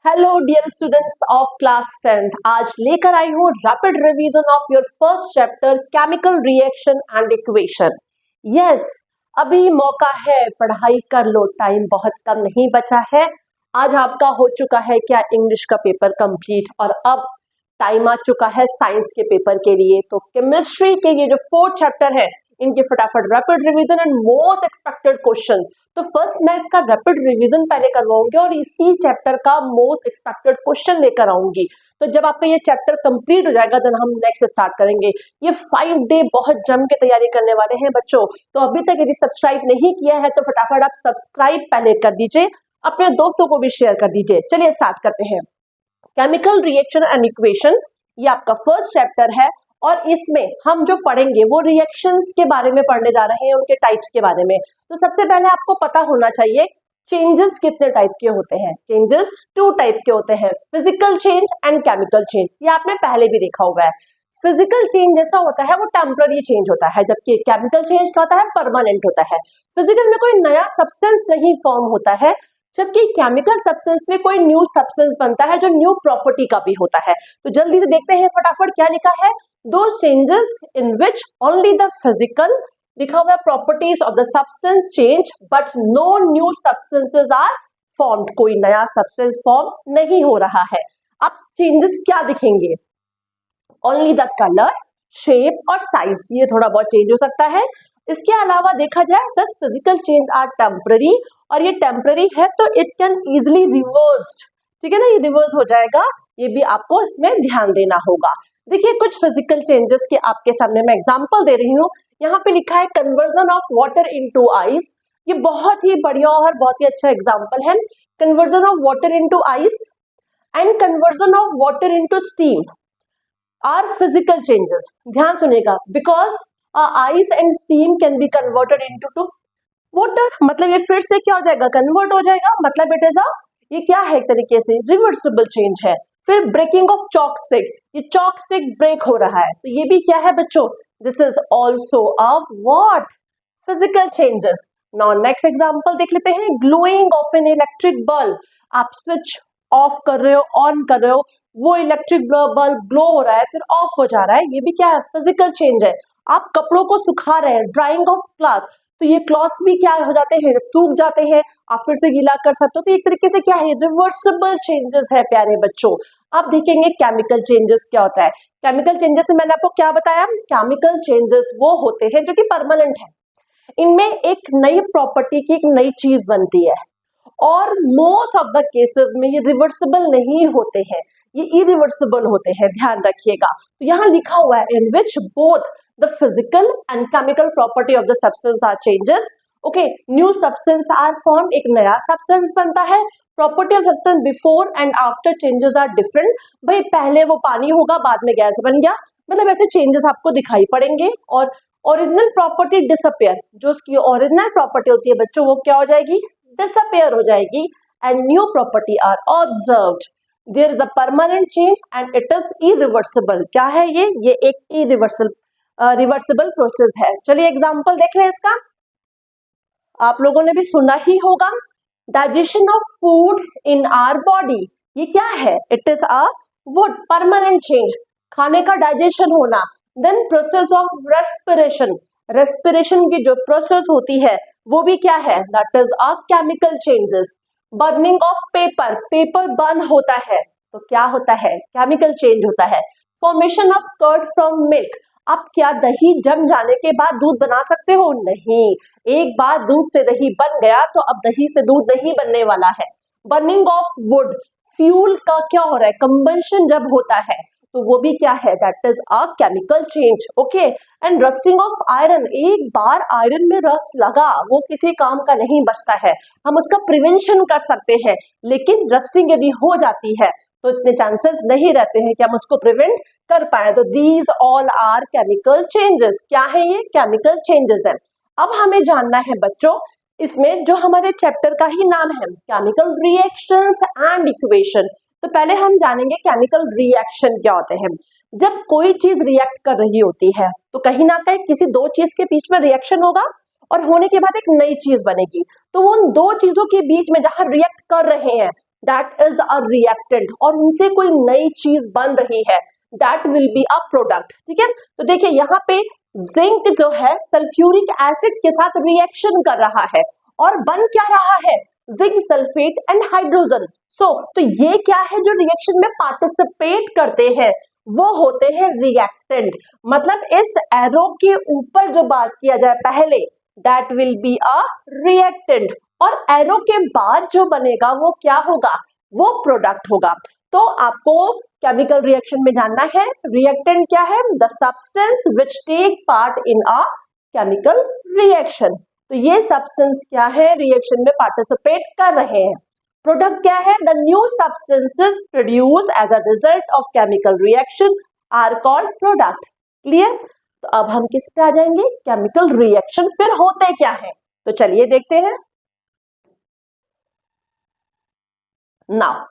Hello dear students of class 10th। आज लेकर आई हूँ rapid revision of your first chapter chemical reaction and equation. Yes, अभी मौका है, पढ़ाई कर लो, टाइम बहुत कम नहीं बचा है। आज आपका हो चुका है क्या इंग्लिश का पेपर कंप्लीट और अब टाइम आ चुका है साइंस के पेपर के लिए। तो केमिस्ट्री के ये जो 4 चैप्टर है इनके फटाफट rapid revision and most expected question. तो फर्स्ट मैं इसका रैपिड रिवीजन पहले करवाऊंगी और इसी चैप्टर का मोस्ट एक्सपेक्टेड क्वेश्चन लेकर आऊंगी। तो जब आपका ये चैप्टर कंप्लीट हो जाएगा देन हम नेक्स्ट स्टार्ट करेंगे। ये 5 डे बहुत जम के तैयारी करने वाले हैं बच्चों। तो अभी तक यदि सब्सक्राइब नहीं किया है तो फटाफट आप सब्सक्राइब पहले कर दीजिए, अपने दोस्तों को भी शेयर कर दीजिए। चलिए स्टार्ट करते हैं। केमिकल रिएक्शन एंड इक्वेशन ये आपका फर्स्ट चैप्टर है और इसमें हम जो पढ़ेंगे वो रिएक्शंस के बारे में पढ़ने जा रहे हैं, उनके टाइप्स के बारे में। तो सबसे पहले आपको पता होना चाहिए चेंजेस कितने टाइप के होते हैं। चेंजेस 2 टाइप के होते हैं, physical change and chemical change. ये आपने पहले भी देखा हुआ है। फिजिकल चेंज जैसा होता है वो टेम्पररी चेंज होता है, जबकि केमिकल चेंज क्या होता है, परमानेंट होता है। फिजिकल में कोई नया सब्सटेंस नहीं फॉर्म होता है, जबकि केमिकल सब्सटेंस में कोई न्यू सब्सटेंस बनता है जो न्यू प्रॉपर्टी का भी होता है। तो जल्दी से देखते हैं फटाफट क्या लिखा है। Those changes in which only the physical लिखा हुआ properties of the substance change but no new substances are formed। कोई नया substance form नहीं हो रहा है। अब changes क्या दिखेंगे? Only the color, shape और size, ये थोड़ा बहुत change हो सकता है। इसके अलावा देखा जाए thus physical change are temporary और ये temporary है तो it can easily reversed, ठीक है ना, ये रिवर्स हो जाएगा। ये भी आपको इसमें ध्यान देना होगा। देखिए कुछ फिजिकल चेंजेस के आपके सामने मैं एग्जांपल दे रही हूँ। यहाँ पे लिखा है conversion of water into ice. ये बहुत ही बढ़िया और बहुत ही अच्छा एग्जांपल है। Conversion of water into ice and conversion of water into steam are physical changes. ध्यान सुनिएगा, because ice and steam can be converted into to water, मतलब ये फिर से क्या हो जाएगा, कन्वर्ट हो जाएगा। मतलब इट इज ये क्या है, एक तरीके से रिवर्सिबल चेंज है। फिर ब्रेकिंग ऑफ चॉक स्टिक, ये चॉक स्टिक ब्रेक हो रहा है तो ये भी क्या है बच्चों, this is also a what, physical changes. Now next example देख लेते हैं। Glowing of an electric bulb, आप स्विच ऑफ कर रहे हो, ऑन कर रहे हो, वो इलेक्ट्रिक बल्ब ग्लो हो रहा है फिर ऑफ हो जा रहा है, ये भी क्या है, फिजिकल चेंज है। आप कपड़ों को सुखा रहे हैं, ड्राइंग ऑफ क्लॉथ, तो ये क्लॉथ्स भी क्या हो जाते हैं, सूख जाते हैं, आप फिर से गीला कर सकते हो। तो एक तरीके से क्या है, रिवर्सिबल चेंजेस है प्यारे बच्चों। आप देखेंगे केमिकल चेंजेस क्या होता है। केमिकल चेंजेस में मैंने आपको क्या बताया, केमिकल चेंजेस वो होते हैं जो कि परमानेंट है। इनमें एक नई प्रॉपर्टी की एक नई चीज बनती है और मोस्ट ऑफ द केसेस में ये रिवर्सिबल नहीं होते हैं, ये इरिवर्सिबल होते हैं, ध्यान रखिएगा। तो यहाँ लिखा हुआ है in which both the physical and chemical property of the substance are changes. Okay, new substance are formed, एक नया substance बनता है। Property of substance before and after changes are different। भाई पहले वो पानी होगा, बाद में गैस बन गया, मतलब ऐसे changes आपको दिखाई पड़ेंगे। और ओरिजिनल प्रॉपर्टी डिसअपियर, जो उसकी ओरिजिनल प्रॉपर्टी होती है बच्चों वो क्या हो जाएगी, डिसअपियर हो जाएगी। And new property are observed. There is a permanent change and it is irreversible. क्या है ये एक इरिवर्सिबल रिवर्सिबल प्रोसेस है। चलिए एग्जांपल देख रहे हैं इसका, आप लोगों ने भी सुना ही होगा। Digestion of food in our body, ये क्या है, it is a would permanent change, खाने का डाइजेशन होना। Then process of respiration, respiration की जो प्रोसेस होती है वो भी क्या है, that is a chemical changes. Burning of paper, paper burn होता है तो क्या होता है, केमिकल चेंज होता है। Formation of curd from milk, अब क्या दही जम जाने के बाद दूध बना सकते हो, नहीं, एक बार दूध से दही बन गया तो अब दही से दूध नहीं बनने वाला है। बर्निंग ऑफ वुड, फ्यूल का क्या हो रहा है, कंबंशन जब होता है तो वो भी क्या है, that is a chemical change. Okay, and rusting of iron, एक बार आयरन में रस्ट लगा वो किसी काम का नहीं बचता है, हम उसका प्रिवेंशन कर सकते हैं, लेकिन रस्टिंग यदि हो जाती है तो इतने चांसेस नहीं रहते हैं कि हम उसको प्रिवेंट कर पाए। तो these all are chemical changes. क्या है ये, केमिकल चेंजेस है। अब हमें जानना है बच्चों, इसमें जो हमारे चैप्टर का ही नाम है केमिकल रिएक्शंस एंड इक्वेशन, तो पहले हम जानेंगे केमिकल रिएक्शन क्या होते हैं। जब कोई चीज रिएक्ट कर रही होती है तो कहीं ना कहीं किसी दो चीज के बीच में रिएक्शन होगा और होने के बाद एक नई चीज बनेगी। तो वो उन दो चीजों के बीच में जहां रिएक्ट कर रहे हैं दैट इज अ रिएक्टेंट, और उनसे कोई नई चीज बन रही है, that will be a product. ठीक है, तो देखिए यहाँ पे जिंक जो है सल्फ्यूरिक एसिड के साथ रिएक्शन कर रहा है और बन क्या रहा है, जिंक सल्फेट एंड हाइड्रोजन। तो ये क्या है, जो रिएक्शन में पार्टिसिपेट करते हैं वो होते हैं रिएक्टेंट। मतलब इस एरो के ऊपर जो बात किया जाए पहले, that will be a reactant, और एरो के बाद जो बनेगा वो क्या होगा, वो प्रोडक्ट होगा। तो आपको केमिकल रिएक्शन में जानना है रिएक्टेंट क्या है, the substance which take part in a chemical reaction. तो ये सब्सटेंस क्या है, रिएक्शन में पार्टिसिपेट कर रहे हैं। प्रोडक्ट क्या है, the new substances produce as a result of chemical reaction are called product. Clear? तो अब हम किस पे आ जाएंगे, केमिकल रिएक्शन फिर होते क्या है, तो चलिए देखते हैं। नाउ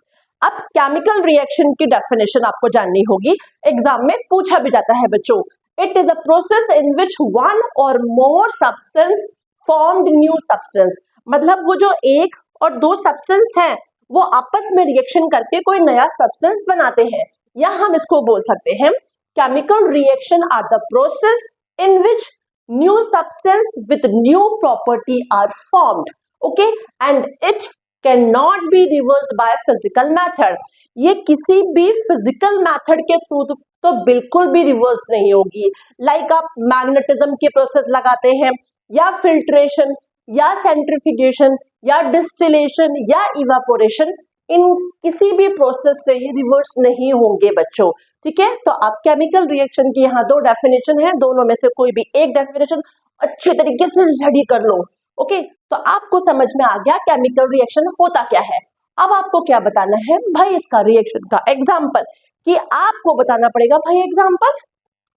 अब केमिकल रिएक्शन की डेफिनेशन आपको जाननी होगी, एग्जाम में पूछा भी जाता है बच्चों। It is a process in which one or more substance formed new substance. मतलब वो जो एक और दो सब्सटेंस हैं वो आपस में रिएक्शन करके कोई नया सब्सटेंस बनाते हैं, या हम इसको बोल सकते हैं chemical reaction are the process in which new substance with new property are formed. Okay, and it can not be reverse by physical method. ये किसी भी फिजिकल मेथड के थ्रू तो बिल्कुल भी रिवर्स नहीं होगी। लाइक आप मैग्नेटिज्म के प्रोसेस लगाते हैं, या फिल्ट्रेशन, या सेंट्रिफिकेशन, या डिस्टिलेशन, या इवापोरेशन, इन किसी भी प्रोसेस से ये रिवर्स नहीं होंगे बच्चों। ठीक है, तो आप केमिकल रिएक्शन की यहाँ दो डेफिनेशन है, दोनों में से कोई भी एक डेफिनेशन अच्छे तरीके से रेडी कर लो। ओके, तो आपको समझ में आ गया केमिकल रिएक्शन होता क्या है। अब आपको क्या बताना है भाई, इसका रिएक्शन का एग्जाम्पल, कि आपको बताना पड़ेगा भाई, एग्जाम्पल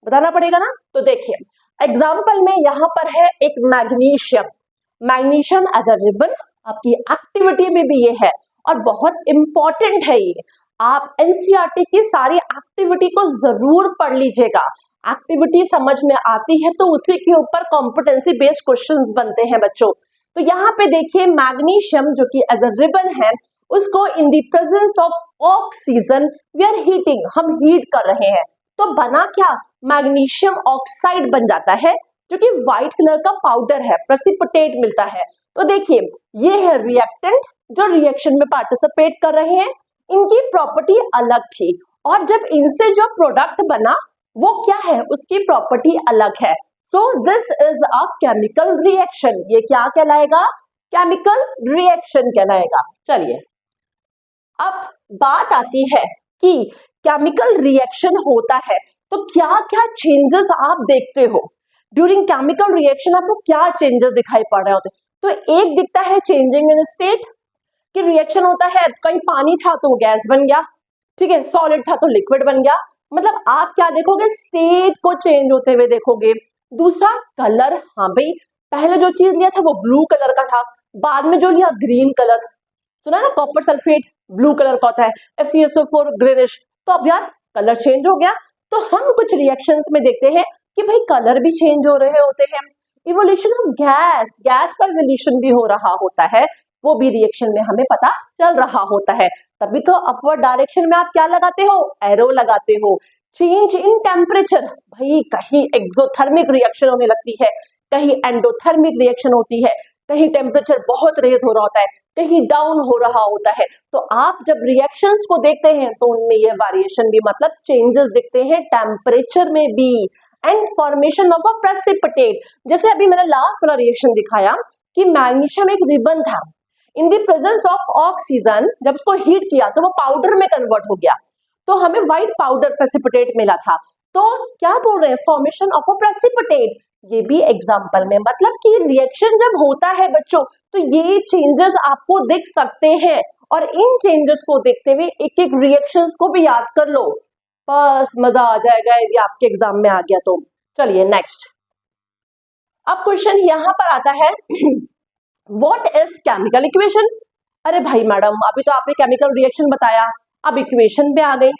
बताना पड़ेगा ना। तो देखिए एग्जाम्पल में यहाँ पर है एक magnesium, magnesium as a ribbon, आपकी एक्टिविटी में भी ये है और बहुत इंपॉर्टेंट है ये। आप एनसीईआरटी की सारी एक्टिविटी को जरूर पढ़ लीजिएगा। एक्टिविटी समझ में आती है तो उसी के ऊपर कॉम्पिटेंसी बेस्ड क्वेश्चंस बनते हैं बच्चों। तो यहाँ पे देखिए मैग्नीशियम जो कि एज अ रिबन है, उसको in the presence of oxygen we are heating, हम हीट कर रहे हैं, तो बना क्या, मैग्नीशियम ऑक्साइड बन जाता है, जो कि व्हाइट कलर का पाउडर है, प्रेसिपिटेट मिलता है। तो देखिए ये है रिएक्टेंट जो रिएक्शन में पार्टिसिपेट कर रहे हैं, इनकी प्रॉपर्टी अलग थी, और जब इनसे जो प्रोडक्ट बना वो क्या है, उसकी प्रॉपर्टी अलग है। So this is a chemical reaction. ये क्या कहलाएगा, केमिकल रिएक्शन कहलाएगा। चलिए अब बात आती है कि केमिकल रिएक्शन होता है तो क्या क्या चेंजेस आप देखते हो ड्यूरिंग केमिकल रिएक्शन, आपको क्या चेंजेस दिखाई पड़ रहे होते हैं। तो एक दिखता है चेंजिंग इन स्टेट, कि रिएक्शन होता है, कहीं पानी था तो वो गैस बन गया, ठीक है, सॉलिड था तो लिक्विड बन गया। मतलब आप क्या देखोगे, स्टेट को चेंज होते हुए देखोगे। दूसरा कलर, हाँ भाई पहले जो चीज लिया था वो ब्लू कलर का था, बाद में जो लिया ग्रीन कलर, सुना ना कॉपर सल्फेट ब्लू कलर का होता है, FeSO4 ग्रीनिश, तो अब यार कलर चेंज हो गया। तो हम कुछ रिएक्शंस में देखते हैं कि भाई कलर भी चेंज हो रहे होते हैं। इवोल्यूशन ऑफ गैस, गैस का इवोल्यूशन भी हो रहा होता है, वो भी रिएक्शन में हमें पता चल रहा होता है। तभी तो अपवर्ड डायरेक्शन में आप क्या लगाते हो, एरो लगाते हो। चेंज इन टेम्परेचर, भाई कहीं एक्सोथर्मिक रिएक्शन होने लगती है, कहीं एंडोथर्मिक रिएक्शन होती है, कहीं टेम्परेचर बहुत रेज हो रहा होता है, कहीं डाउन हो रहा होता है। तो आप जब रिएक्शंस को देखते हैं तो उनमें ये वेरिएशन भी, मतलब चेंजेस दिखते हैं टेम्परेचर में भी, and formation of a precipitate. जैसे अभी मैंने लास्ट वाला रिएक्शन दिखाया कि मैग्नीशियम एक रिबन था, इन द प्रेजेंस ऑफ ऑक्सीजन जब उसको हीट किया तो वो पाउडर में कन्वर्ट हो गया, तो हमें व्हाइट पाउडर प्रेसिपिटेट मिला था। तो क्या बोल रहे हैं, फॉर्मेशन ऑफ अ प्रेसिपिटेट, ये भी एग्जांपल में, मतलब कि रिएक्शन जब होता है बच्चों तो ये चेंजेस आपको दिख सकते हैं, और इन चेंजेस को देखते हुए एक एक रिएक्शंस को भी याद कर लो, बस मजा आ जाएगा यदि आपके एग्जाम में आ गया तो। चलिए नेक्स्ट, अब क्वेश्चन यहां पर आता है व्हाट इज केमिकल इक्वेशन। अरे भाई मैडम अभी तो आपने केमिकल रिएक्शन बताया, अब इक्वेशन पे आ गई,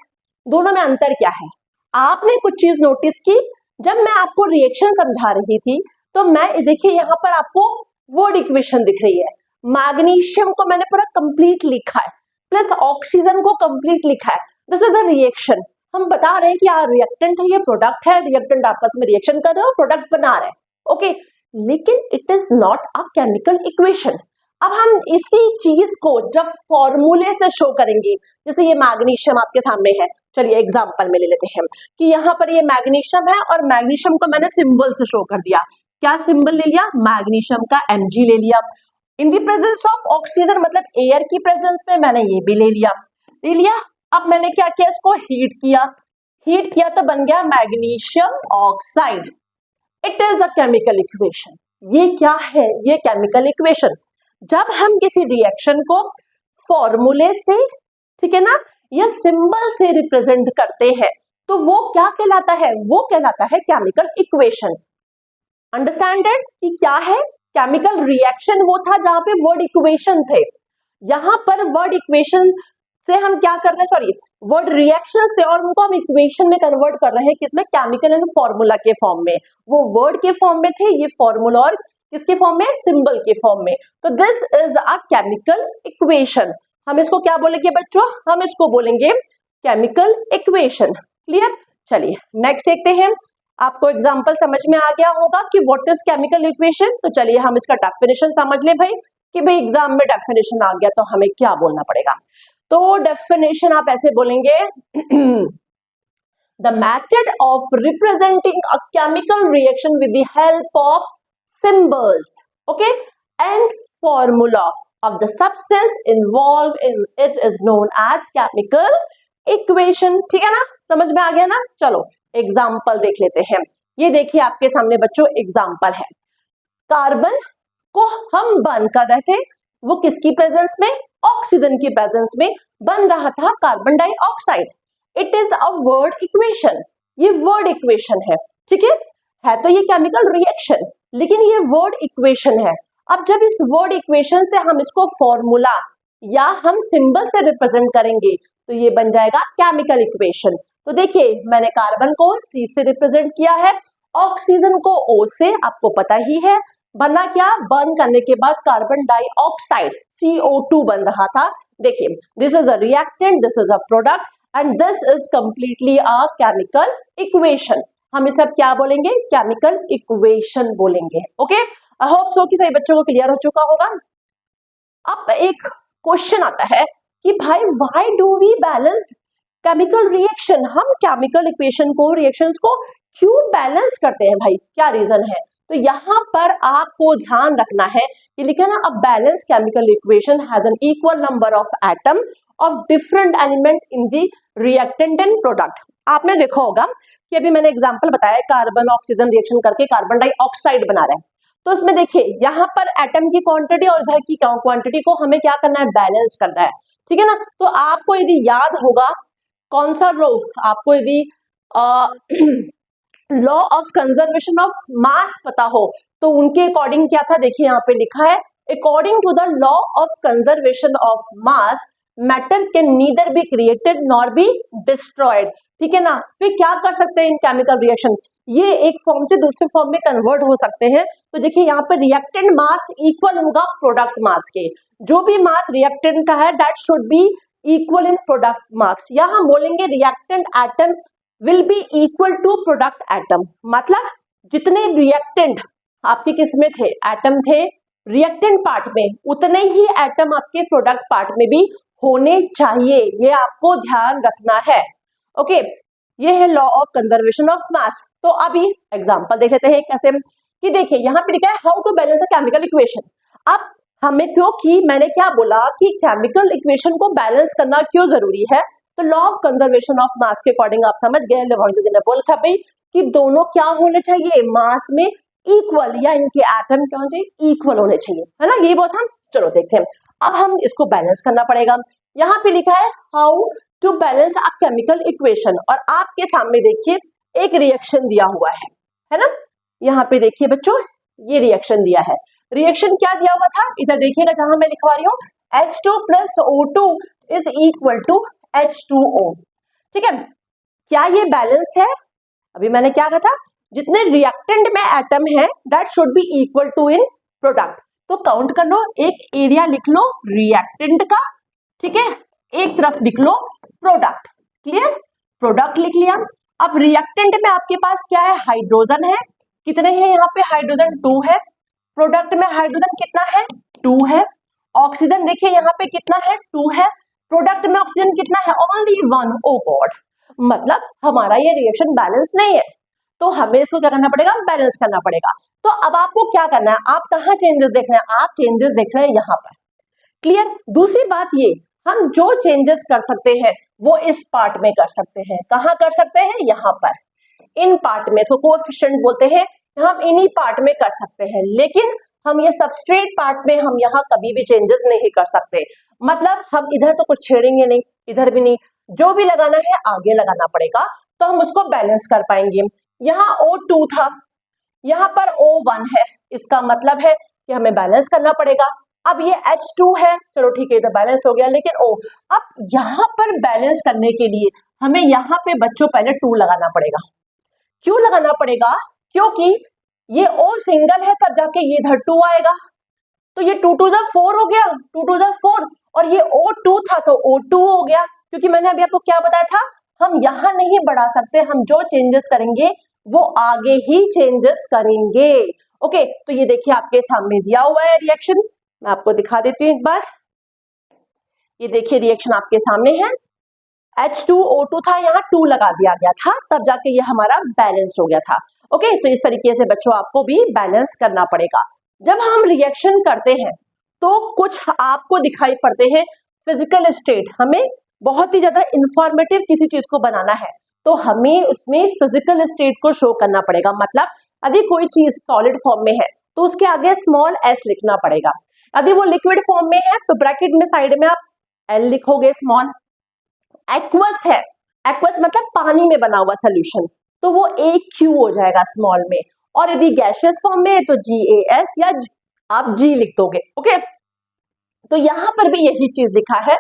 दोनों में अंतर क्या है। आपने कुछ चीज नोटिस की, जब मैं आपको रिएक्शन समझा रही थी तो मैं देखिए यहाँ पर आपको वर्ड इक्वेशन दिख रही है, मैग्नीशियम को मैंने पूरा कंप्लीट लिखा है, प्लस ऑक्सीजन को कंप्लीट लिखा है, दिस इज द रिएक्शन। हम बता रहे हैं कि यार रिएक्टेंट है, ये प्रोडक्ट है, रिएक्टेंट आपस में रिएक्शन कर रहे हो, प्रोडक्ट बना रहे हैं, ओके। लेकिन it is not a chemical equation. अब हम इसी चीज को जब फॉर्मूले से शो करेंगे, जैसे ये मैग्नीशियम आपके सामने है, चलिए एग्जांपल में ले लेते हैं कि यहाँ पर ये मैग्नीशियम है और मैग्नीशियम को मैंने सिंबल से शो कर दिया। क्या सिंबल ले लिया? मैग्नीशियम का Mg ले लिया। इन द प्रेजेंस ऑफ ऑक्सीजन मतलब एयर की प्रेजेंस में मैंने ये भी ले लिया। अब मैंने क्या किया, इसको हीट किया तो बन गया magnesium oxide. It is a chemical equation. ये क्या है? ये केमिकल इक्वेशन। जब हम किसी रिएक्शन को फॉर्मूले से, ठीक है ना, या सिंबल से रिप्रेजेंट करते हैं तो वो क्या कहलाता है? वो कहलाता है केमिकल इक्वेशन। अंडरस्टैंडेड कि क्या है? केमिकल रिएक्शन वो था जहां पे वर्ड इक्वेशन थे। यहां पर वर्ड इक्वेशन से हम क्या कर रहे हैं, सॉरी वर्ड रिएक्शन से, और उनको हम इक्वेशन में कन्वर्ट कर रहे हैं, किसमें? केमिकल एंड फॉर्मूला के फॉर्म में। वो वर्ड के फॉर्म में थे, ये फॉर्मूला और किसके फॉर्म में? सिंबल के फॉर्म में। तो this is a chemical equation. हम इसको क्या बोलेंगे बच्चों? हम इसको बोलेंगे केमिकल इक्वेशन। क्लियर? चलिए नेक्स्ट देखते हैं। आपको एग्जांपल समझ में आ गया होगा कि व्हाट इज केमिकल इक्वेशन। तो चलिए हम इसका डेफिनेशन समझ ले भाई, कि भाई एग्जाम में डेफिनेशन आ गया तो हमें क्या बोलना पड़ेगा। तो डेफिनेशन आप ऐसे बोलेंगे the method of representing a chemical reaction with the help of symbols, okay, and formula of the substance involved in it is known as chemical equation। ठीक है ना, समझ में आ गया ना। चलो एग्जाम्पल देख लेते हैं। ये देखिए आपके सामने बच्चों एग्जाम्पल है। कार्बन को हम बर्न कर रहे थे, वो किसकी प्रेजेंस में? ऑक्सीजन की प्रेजेंस में बन रहा था carbon dioxide. It is a word equation. ये वर्ड इक्वेशन है, ठीक है तो ये केमिकल रिएक्शन, लेकिन ये वर्ड इक्वेशन है। अब जब इस वर्ड इक्वेशन से हम इसको फॉर्मूला या हम सिंबल से रिप्रेजेंट करेंगे तो ये बन जाएगा केमिकल इक्वेशन। तो देखिए मैंने कार्बन को C से रिप्रेजेंट किया है, ऑक्सीजन को O से, आपको पता ही है। बना क्या? बर्न करने के बाद कार्बन डाइऑक्साइड CO2 बन रहा था। देखिए this is a reactant, this is a product and this is completely a chemical equation. हम इसे अब क्या बोलेंगे? केमिकल इक्वेशन बोलेंगे। ओके, आई होप सो कि सही बच्चों को क्लियर हो चुका होगा। अब एक क्वेश्चन आता है कि भाई why do we balance chemical reaction? हम केमिकल इक्वेशन को, रिएक्शंस को क्यों बैलेंस करते हैं भाई? क्या रीजन है? तो यहाँ पर आपको ध्यान रखना है कि लिखा ना, a balance chemical equation has an equal number of atom of different element in the reactant and product. आपने देखा होगा कि अभी मैंने एग्जांपल बताया, कार्बन ऑक्सीजन रिएक्शन करके कार्बन डाइऑक्साइड बना रहा है। तो उसमें देखिए यहाँ पर एटम की क्वांटिटी और इधर की क्वांटिटी को हमें क्या करना है? बैलेंस करना है, ठीक है ना। तो आपको यदि याद होगा कौन सा लो, आपको यदि लॉ ऑफ कंजर्वेशन ऑफ मास पता हो तो उनके अकॉर्डिंग क्या था? देखिए यहाँ पे लिखा है, according to the law of conservation of mass matter can neither be created nor be destroyed. ठीक है ना। फिर क्या कर सकते हैं इन केमिकल रिएक्शन? ये एक फॉर्म से दूसरे फॉर्म में कन्वर्ट हो सकते हैं। तो देखिए यहाँ पर रिएक्टेंट मास इक्वल होगा प्रोडक्ट मास के। जो भी मास रिएक्टेंट का है that should be equal in product mass, या हम बोलेंगे reactant atom will be equal to product atom. मतलब जितने रिएक्टेंट आपके किसमें थे, एटम थे रिएक्टेंट पार्ट में, उतने ही एटम आपके प्रोडक्ट पार्ट में भी होने चाहिए। ये आपको ध्यान रखना है। ओके, ये है लॉ ऑफ कंजर्वेशन ऑफ मास। तो अभी एग्जांपल देख लेते हैं कैसे, कि देखिए यहाँ पे लिखा है how to balance a chemical equation. अब हमें, क्योंकि मैंने क्या बोला कि केमिकल इक्वेशन को बैलेंस करना क्यों जरूरी है, तो लॉ ऑफ कंजर्वेशन ऑफ मास के अकॉर्डिंग आप समझ गए। लेवोइज़ ने बोला था भाई कि दोनों क्या होने चाहिए, मास में इक्वल, या इनके एटम क्या होने चाहिए, इक्वल होने चाहिए, है ना। ये बहुत हम, चलो देखते हैं। अब हम इसको बैलेंस करना पड़ेगा। यहाँ पे लिखा है how to balance a chemical equation, और आपके सामने देखिए एक रिएक्शन दिया हुआ है ना। यहाँ पे देखिए बच्चों ये रिएक्शन दिया है। रिएक्शन क्या दिया हुआ था, इधर देखिएगा जहां मैं लिखवा रही हूँ, H2 plus O2 is equal to H2O। ठीक है, क्या ये बैलेंस है? अभी मैंने क्या कहा था, जितने रिएक्टेंट में एटम है that should be equal to in product. तो काउंट कर लो, एक एरिया लिख लो रिएक्टेंट का, ठीक है, एक तरफ लिख लो प्रोडक्ट। क्लियर, प्रोडक्ट लिख लिया। अब रिएक्टेंट में आपके पास क्या है, हाइड्रोजन है। कितने हैं यहाँ पे, हाइड्रोजन 2 है। प्रोडक्ट में हाइड्रोजन कितना है, 2 है। ऑक्सीजन देखिए यहाँ पे कितना है, 2 है। प्रोडक्ट में ऑक्सीजन कितना है, ओनली 1। ओ गॉड, मतलब हमारा ये रिएक्शन बैलेंस नहीं है, तो हमें इसको क्या करना पड़ेगा, बैलेंस करना पड़ेगा। तो अब आपको क्या करना है, आप कहाँ चेंजेस देख रहे हैं, आप चेंजेस देख रहे हैं यहाँ पर। क्लियर। दूसरी बात ये, हम जो चेंजेस कर सकते हैं वो इस पार्ट में कर सकते हैं। कहाँ कर सकते हैं, यहाँ पर, इन पार्ट में। तो कोएफिशिएंट बोलते हैं, हम इन्हीं पार्ट में कर सकते हैं, लेकिन हम ये सबस्ट्रेट पार्ट में हम यहाँ कभी भी चेंजेस नहीं कर सकते। मतलब हम इधर तो कुछ छेड़ेंगे नहीं, इधर भी नहीं, जो भी लगाना है आगे लगाना पड़ेगा, तो हम उसको बैलेंस कर पाएंगे। यहाँ O2 था, यहाँ पर O1 है, इसका मतलब है कि हमें बैलेंस करना पड़ेगा। अब ये H2 है, चलो ठीक है, इधर बैलेंस हो गया, लेकिन O, अब यहाँ पर बैलेंस करने के लिए हमें यहाँ पे बच्चों पहले 2 लगाना पड़ेगा। क्यों लगाना पड़ेगा, क्योंकि ये O सिंगल है, तब जाके ये इधर 2 आएगा, तो ये 2 to the 4 हो गया, 2 to the 4, और ये O2 था तो O2 हो गया। क्योंकि मैंने अभी आपको क्या बताया था, हम यहाँ नहीं बढ़ा सकते, हम जो चेंजेस करेंगे वो आगे ही चेंजेस करेंगे। ओके, तो ये देखिए आपके सामने दिया हुआ है रिएक्शन, मैं आपको दिखा देती हूँ एक बार। ये देखिए रिएक्शन आपके सामने है, H2O2 था, यहाँ 2 लगा दिया गया था, तब जाके ये हमारा बैलेंस हो गया था। ओके, तो इस तरीके से बच्चों आपको भी बैलेंस करना पड़ेगा। जब हम रिएक्शन करते हैं तो कुछ आपको दिखाई पड़ते हैं फिजिकल स्टेट। हमें बहुत ही ज्यादा इंफॉर्मेटिव किसी चीज को बनाना है तो हमें उसमें फिजिकल स्टेट को शो करना पड़ेगा। मतलब यदि कोई चीज सॉलिड फॉर्म में है तो उसके आगे स्मॉल s लिखना पड़ेगा। यदि वो लिक्विड फॉर्म में है तो ब्रैकेट में साइड में आप L लिखोगे स्मॉल। एक्वस है, एक्वस मतलब पानी में बना हुआ सोल्यूशन, तो वो AQ हो जाएगा स्मॉल में। और यदि गैसियस फॉर्म में है तो GAS या आप G लिख दोगे। ओके, तो यहां पर भी यही चीज लिखा है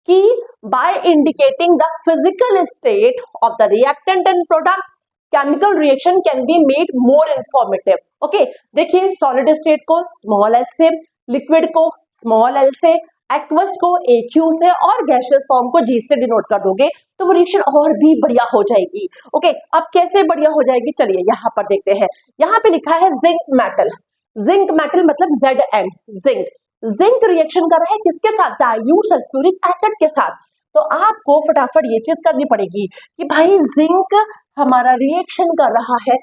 कि by indicating the physical state of the reactant and product chemical reaction can be made more informative. Okay, देखिए सॉलिड स्टेट को स्मॉल s से, लिक्विड को स्मॉल l से, एक्वस को AQ से और गैसियस फॉर्म को G से डिनोट कर दोगे तो वो रिएक्शन और भी बढ़िया हो जाएगी। ओके, अब कैसे बढ़िया हो जाएगी, चलिए यहाँ पर देखते हैं। यहाँ पे लिखा है जिंक मेटल, जिंक मेटल मतलब Zn, जिंक। जिंक रिएक्शन कर रहा है किसके साथ, डाइल्यूट सल्फ्यूरिक एसिड के साथ। तो आपको फटाफट ये चीज करनी पड़ेगी कि भाई जिंक हमारा रिएक्शन कर रहा है,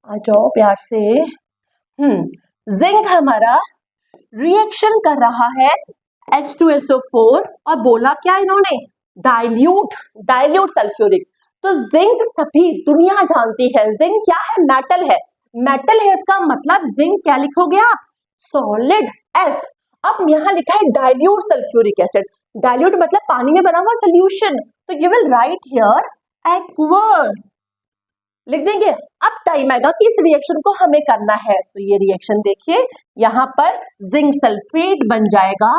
आ जाओ प्यार से, जिंक हमारा रिएक्शन कर रहा है H2SO4 और बोला क्या इन्होंने, डाइल्यूट, डाइल्यूट सल्फ्यूरिक। तो जिंक सभी दुनिया जानती है, जिंक क्या है, मेटल है, मेटल है, इसका मतलब जिंक क्या लिखोगे आप, सॉलिड S। अब यहाँ लिखा है डाइल्यूट सल्फ्यूरिक एसिड, डाइल्यूट मतलब पानी में बना हुआ सोल्यूशन, तो you will write here aqueous लिख देंगे। अब टाइम आएगा कि इस रिएक्शन को हमें करना है, तो ये रिएक्शन देखिए यहाँ पर जिंक सल्फेट बन जाएगा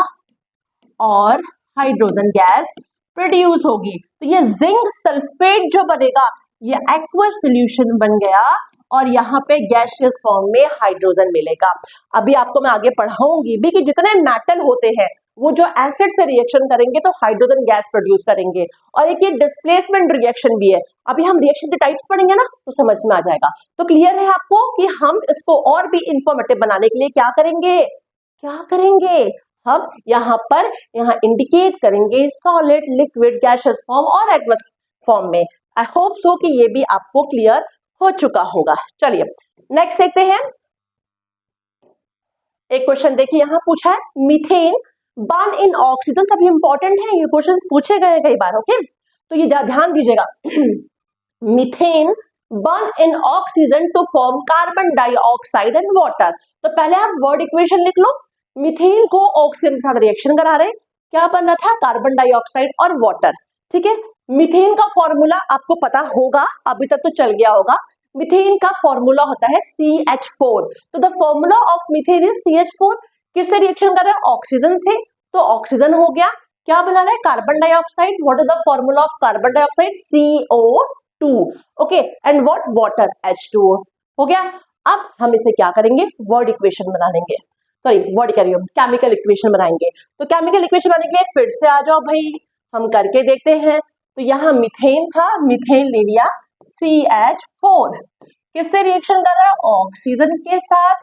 और हाइड्रोजन गैस प्रोड्यूस होगी। तो ये जिंक सल्फेट जो बनेगा ये एक्वस सॉल्यूशन बन गया और यहाँ पे गैसियस फॉर्म में हाइड्रोजन मिलेगा। अभी आपको मैं आगे पढ़ाऊंगी भी कि जितने मेटल होते हैं वो जो एसिड से रिएक्शन करेंगे तो हाइड्रोजन गैस प्रोड्यूस करेंगे। और एक ये डिस्प्लेसमेंट रिएक्शन भी है, अभी हम रिएक्शन के टाइप्स पढ़ेंगे ना तो समझ में आ जाएगा। तो क्लियर है आपको कि हम इसको और भी इंफॉर्मेटिव बनाने के लिए क्या करेंगे, क्या करेंगे, हम यहाँ पर इंडिकेट करेंगे सॉलिड, लिक्विड, गैसियस फॉर्म और एक्वस फॉर्म में। आई होप सो कि ये भी आपको क्लियर हो चुका होगा। चलिए नेक्स्ट देखते हैं। एक क्वेश्चन देखिए यहाँ पूछा है मीथेन बर्न इन ऑक्सीजन, सभी इंपॉर्टेंट है, ये क्वेश्चन पूछे गए कई बार। ओके, तो ये ध्यान दीजिएगा। Methane burn in oxygen to form carbon dioxide and water. तो पहले आप वर्ड इक्वेशन लिख लो, मीथेन को ऑक्सीजन के साथ रिएक्शन करा रहे, क्या बन रहा था, कार्बन डाइऑक्साइड और वाटर। ठीक है, मीथेन का फॉर्मूला आपको पता होगा, अभी तक तो चल गया होगा। मीथेन का फॉर्मूला होता है CH4, तो the formula of methane is CH4। किससे रिएक्शन कर रहे हैं, ऑक्सीजन से, तो ऑक्सीजन हो गया, क्या बना रहा है, carbon dioxide. What is the formula of carbon dioxide, CO2। Okay, and what, water, H2O हो गया। अब हम इसे क्या करेंगे, वर्ड इक्वेशन बना लेंगे, सॉरी वर्ड करिए, केमिकल इक्वेशन बनाएंगे। तो केमिकल इक्वेशन बनाने के लिए फिर से आ जाओ भाई हम करके देखते हैं। तो यहाँ मीथेन था, मीथेन ले लिया CH4, किससे रिएक्शन कर रहा है? ऑक्सीजन के साथ।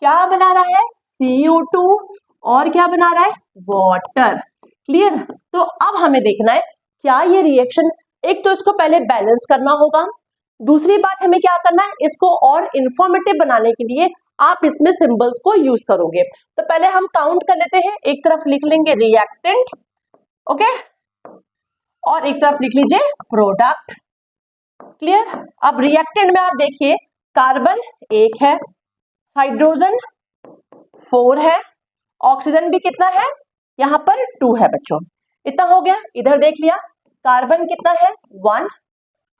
क्या बना रहा है? CO2, और क्या बना रहा है? वाटर। क्लियर? तो अब हमें देखना है क्या ये रिएक्शन, एक तो इसको पहले बैलेंस करना होगा, दूसरी बात हमें क्या करना है, इसको और इंफॉर्मेटिव बनाने के लिए आप इसमें सिंबल्स को यूज करोगे। तो पहले हम काउंट कर लेते हैं, एक तरफ लिख लेंगे रिएक्टेंट, ओके, और एक तरफ लिख लीजिए प्रोडक्ट। क्लियर? अब रिएक्टेंट में आप देखिए कार्बन 1 है, हाइड्रोजन 4 है, ऑक्सीजन भी कितना है? यहाँ पर 2 है बच्चों। इतना हो गया। इधर देख लिया कार्बन कितना है? 1,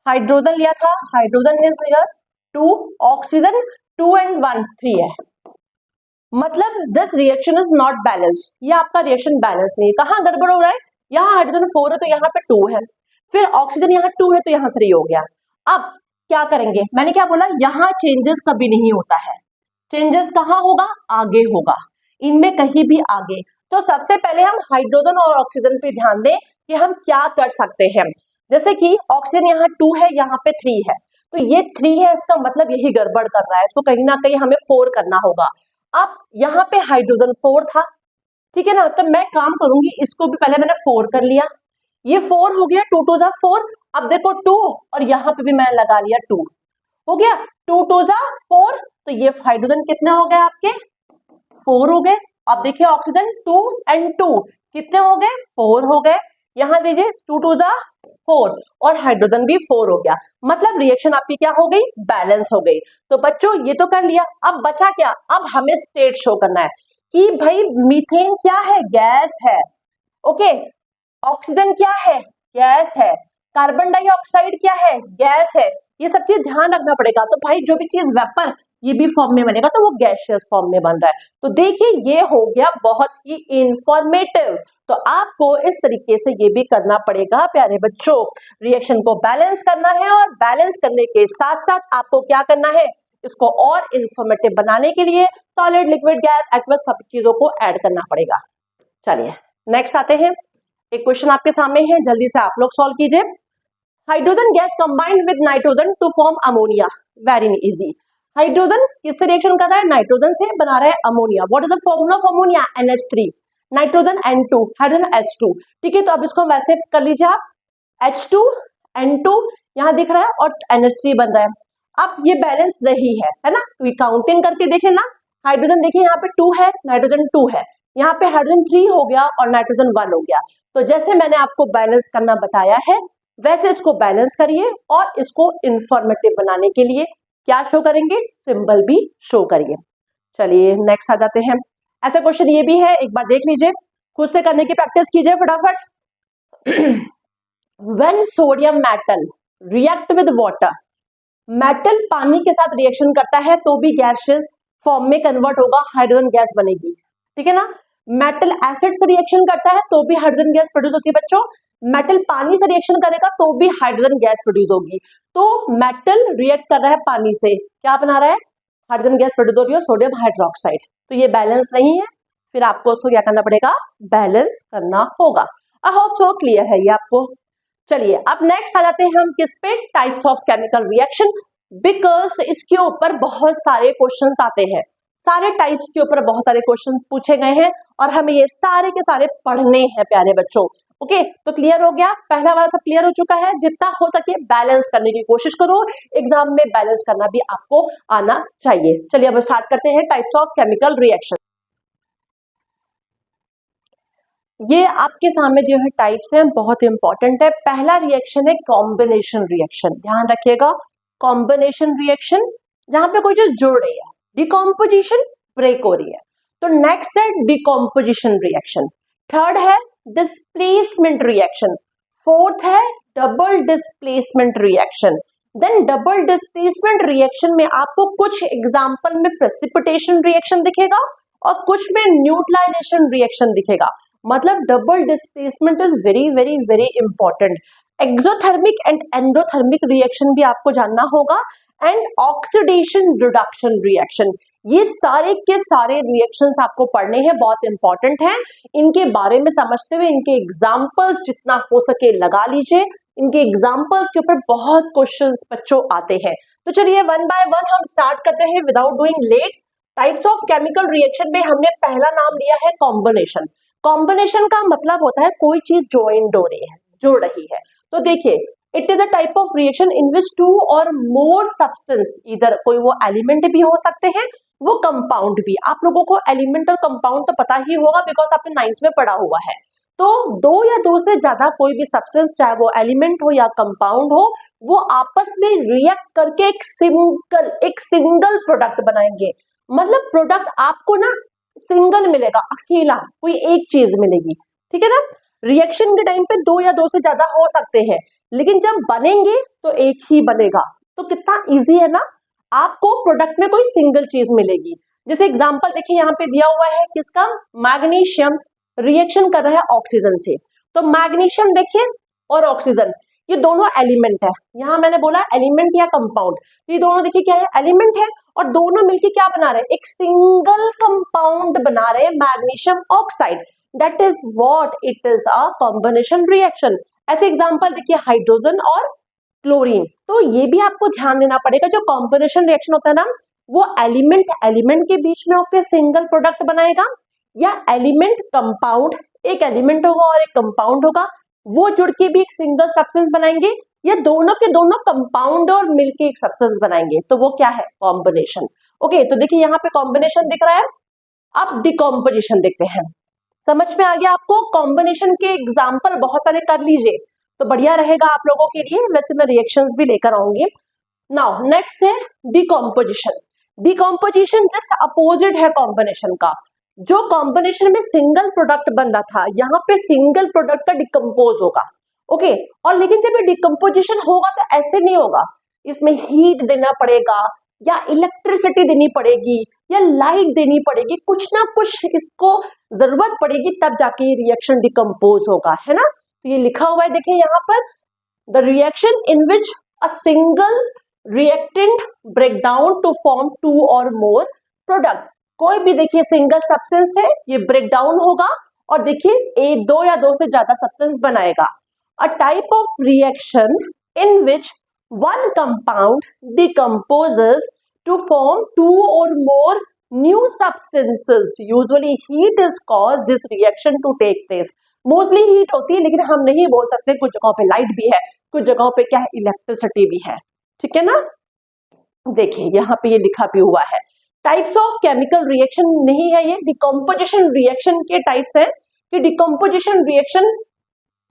हाइड्रोजन लिया था, hydrogen is here 2, oxygen 2 and 1 3 है। मतलब this reaction is not balance, ये आपका रिएक्शन बैलेंस नहीं है। कहाँ गड़बड़ हो रहा है? यहाँ हाइड्रोजन 4 है तो यहाँ पे 2 है, फिर ऑक्सीजन यहाँ 2 है तो यहाँ 3 हो गया। अब क्या करेंगे? मैंने क्या बोला, यहाँ चेंजेस कभी नहीं होता है। चेंजेस कहाँ होगा? आगे होगा, इनमें कहीं भी आगे। तो सबसे पहले हम हाइड्रोजन और ऑक्सीजन पे ध्यान दें कि हम क्या कर सकते हैं। जैसे कि ऑक्सीजन यहाँ 2 है, यहाँ पे 3 है, तो ये 3 है, इसका मतलब यही गड़बड़ कर रहा है, तो कहीं ना कहीं हमें 4 करना होगा। अब यहाँ पे हाइड्रोजन 4 था, ठीक है ना, तो मैं काम करूंगी, इसको भी पहले मैंने 4 कर लिया, ये 4 हो गया, 2 2 4। अब देखो 2, और यहाँ पे भी मैं लगा लिया 2, हो गया 2 2 4। तो ये हाइड्रोजन कितने हो गए आपके? 4 हो गए। अब देखिए ऑक्सीजन 2 and 2 कितने हो गए? 4 हो गए। यहाँ दीजिए 2 2 4, और हाइड्रोजन भी 4 हो गया। मतलब रिएक्शन आपकी क्या हो गई? बैलेंस हो गई। तो बच्चों ये तो कर लिया, अब बचा क्या? अब हमें स्टेट शो करना है कि भाई मीथेन क्या है? गैस है, ओके। ऑक्सीजन क्या है? गैस है। कार्बन डाइऑक्साइड क्या है? गैस है। ये सब चीज ध्यान रखना पड़ेगा। तो भाई जो भी चीज वेपर ये भी फॉर्म में बनेगा तो वो गैसियस फॉर्म में बन रहा है। तो देखिए ये हो गया बहुत ही इंफॉर्मेटिव। तो आपको इस तरीके से ये भी करना पड़ेगा प्यारे बच्चों, रिएक्शन को बैलेंस करना है, और बैलेंस करने के साथ साथ आपको क्या करना है, इसको और इंफॉर्मेटिव बनाने के लिए सॉलिड, लिक्विड, गैस, एक्वस सब चीजों को ऐड करना पड़ेगा। चलिए नेक्स्ट आते हैं। एक क्वेश्चन आपके सामने है, जल्दी से आप लोग सॉल्व कीजिए। Hydrogen gas combined with nitrogen to form ammonia. Very easy. Hydrogen किससे रिएक्शन कर रहा है? नाइट्रोजन से बना रहा है ammonia. What is the formula of ammonia? NH3, nitrogen N2, hydrogen H2। ठीक है, तो अब इसको वैसे कर लीजिए आप, H2 N2 यहाँ दिख रहा है और NH3 बन रहा है। अब ये बैलेंस रही है ना, तो काउंटिंग करके देखें ना, हाइड्रोजन देखिए यहाँ पे 2 है, नाइट्रोजन 2 है, यहाँ पे हाइड्रोजन 3 हो गया और नाइट्रोजन 1 हो गया। तो जैसे मैंने आपको बैलेंस करना बताया है वैसे इसको बैलेंस करिए, और इसको इंफॉर्मेटिव बनाने के लिए क्या शो करेंगे? सिंबल भी शो करिए। चलिए नेक्स्ट आ जाते हैं। ऐसा क्वेश्चन ये भी है, एक बार देख लीजिए, खुद से करने की प्रैक्टिस कीजिए फटाफट। When sodium metal react with water, metal पानी के साथ रिएक्शन करता है तो भी गैसियस फॉर्म में कन्वर्ट होगा, हाइड्रोजन गैस बनेगी। ठीक है ना, मेटल एसिड से रिएक्शन करता है तो भी हाइड्रोजन गैस प्रोड्यूस होती है बच्चों। मेटल पानी से रिएक्शन करेगा तो भी हाइड्रोजन गैस प्रोड्यूस होगी। तो मेटल रिएक्ट कर रहा है पानी से, क्या बना रहा है? हाइड्रोजन गैस प्रोड्यूस हो रही है, सोडियम हाइड्रोक्साइड। तो ये बैलेंस नहीं है, फिर आपको उसको क्या करना पड़ेगा? बैलेंस करना होगा। आई होप सो क्लियर है ये आपको। चलिए अब नेक्स्ट आ जाते हैं हम किस पे? Types of chemical reaction. Because इसके ऊपर बहुत सारे क्वेश्चंस आते हैं, सारे टाइप्स के ऊपर बहुत सारे क्वेश्चंस पूछे गए हैं और हमें ये सारे के सारे पढ़ने हैं प्यारे बच्चों। ओके, तो क्लियर हो गया, पहला वाला सब क्लियर हो चुका है। जितना हो सके बैलेंस करने की कोशिश करो, एग्जाम में बैलेंस करना भी आपको आना चाहिए। चलिए अब स्टार्ट करते हैं टाइप्स ऑफ केमिकल रिएक्शन। ये आपके सामने जो है टाइप्स हैं बहुत इंपॉर्टेंट है। पहला रिएक्शन है कॉम्बिनेशन रिएक्शन, ध्यान रखिएगा, कॉम्बिनेशन रिएक्शन जहां पे कोई चीज जुड़ रही है, डिकम्पोजिशन ब्रेक हो रही है। तो नेक्स्ट है डिकम्पोजिशन रिएक्शन। थर्ड है डिस्प्लेसमेंट रिएक्शन। फोर्थ है double displacement reaction. Then double displacement reaction में आपको कुछ एग्जांपल में प्रेसिपिटेशन रिएक्शन दिखेगा और कुछ में न्यूट्रलाइजेशन रिएक्शन दिखेगा। मतलब double displacement is very very very important. Exothermic and endothermic reaction भी आपको जानना होगा, एंड ऑक्सीडेशन रिडक्शन रिएक्शन, ये सारे के सारे रिएक्शंस आपको पढ़ने हैं, बहुत इंपॉर्टेंट हैं। इनके बारे में समझते हुए इनके एग्जाम्पल्स जितना हो सके लगा लीजिए। इनके एग्जाम्पल्स के ऊपर बहुत क्वेश्चंस बच्चों आते हैं। तो चलिए वन बाय वन हम स्टार्ट करते हैं without doing late. Types of chemical reaction में हमने पहला नाम लिया है कॉम्बिनेशन। कॉम्बिनेशन का मतलब होता है कोई चीज ज्वाइंट हो रही है, जुड़ रही है। तो देखिए, it is a type of reaction in which two or more substance, इधर कोई वो एलिमेंट भी हो सकते हैं, वो कंपाउंड भी। आप लोगों को एलिमेंट और कंपाउंड तो पता ही होगा बिकॉज आपने 9th में पढ़ा हुआ है। तो दो या दो से ज्यादा कोई भी सब्सटेंस, चाहे वो एलिमेंट हो या कंपाउंड हो, वो आपस में रिएक्ट करके एक सिंगल प्रोडक्ट बनाएंगे। मतलब प्रोडक्ट आपको ना सिंगल मिलेगा, अकेला कोई एक चीज मिलेगी, ठीक है ना। रिएक्शन के टाइम पे दो या दो से ज्यादा हो सकते हैं, लेकिन जब बनेंगे तो एक ही बनेगा। तो कितना इजी है ना, आपको प्रोडक्ट में कोई सिंगल चीज मिलेगी। जैसे एग्जांपल देखिए यहाँ पे दिया हुआ है किसका, मैग्नीशियम रिएक्शन कर रहा है ऑक्सीजन से। तो मैग्नीशियम देखिए और ऑक्सीजन, ये दोनों एलिमेंट है। यहाँ मैंने बोला एलिमेंट या कंपाउंड, ये दोनों देखिए क्या है, एलिमेंट है, और दोनों मिलके क्या बना रहे हैं, एक सिंगल कंपाउंड बना रहे हैं, magnesium oxide. That is what it is a combination reaction. ऐसे एग्जांपल देखिए हाइड्रोजन और क्लोरीन। तो ये भी आपको ध्यान देना पड़ेगा, जो कॉम्बिनेशन रिएक्शन होता है ना, वो एलिमेंट एलिमेंट के बीच में होकर सिंगल प्रोडक्ट बनाएगा, या एलिमेंट कंपाउंड, एक एलिमेंट होगा और एक कंपाउंड होगा, वो जुड़ के भी एक सिंगल सब्सटेंस बनाएंगे, या दोनों के दोनों कंपाउंड और मिलके एक सब्सटेंस बनाएंगे। तो वो क्या है, कॉम्बिनेशन। ओके, तो देखिए यहाँ पे कॉम्बिनेशन दिख रहा है। अब डिकम्पोजिशन देखते हैं। समझ में आ गया आपको, कॉम्बिनेशन के एग्जाम्पल बहुत सारे कर लीजिए तो बढ़िया रहेगा आप लोगों के लिए। वैसे मैं रिएक्शंस भी लेकर आऊंगी। नाउ नेक्स्ट है डिकम्पोजिशन। डिकम्पोजिशन जस्ट अपोजिट है कॉम्बिनेशन का। जो कॉम्बिनेशन में सिंगल प्रोडक्ट बन रहा था, यहाँ पे सिंगल प्रोडक्ट का डिकम्पोज होगा। ओके, और लेकिन जब ये डिकम्पोजिशन होगा तो ऐसे नहीं होगा, इसमें हीट देना पड़ेगा, या इलेक्ट्रिसिटी देनी पड़ेगी, या लाइट देनी पड़ेगी, कुछ ना कुछ इसको जरूरत पड़ेगी, तब जाके ये रिएक्शन डिकम्पोज होगा, है ना। तो ये लिखा हुआ है देखिए यहाँ पर, the reaction in which a single reactant break down to form two or more product. कोई भी देखिए सिंगल सब्सटेंस है, ये ब्रेक डाउन होगा और देखिए एक दो या दो से ज्यादा सब्सटेंस बनाएगा। अ type of reaction in which one compound decomposes to form two or more new substances. Usually heat is caused this reaction to take place. Mostly heat होती है, लेकिन हम नहीं बोल सकते, कुछ जगहों पे लाइट भी है, कुछ जगहों पे क्या है, इलेक्ट्रिसिटी भी है, ठीक है ना। देखिए यहाँ पे ये लिखा भी हुआ है, टाइप्स ऑफ केमिकल रिएक्शन नहीं है ये, डिकम्पोजिशन रिएक्शन के टाइप्स हैं। कि डिकम्पोजिशन रिएक्शन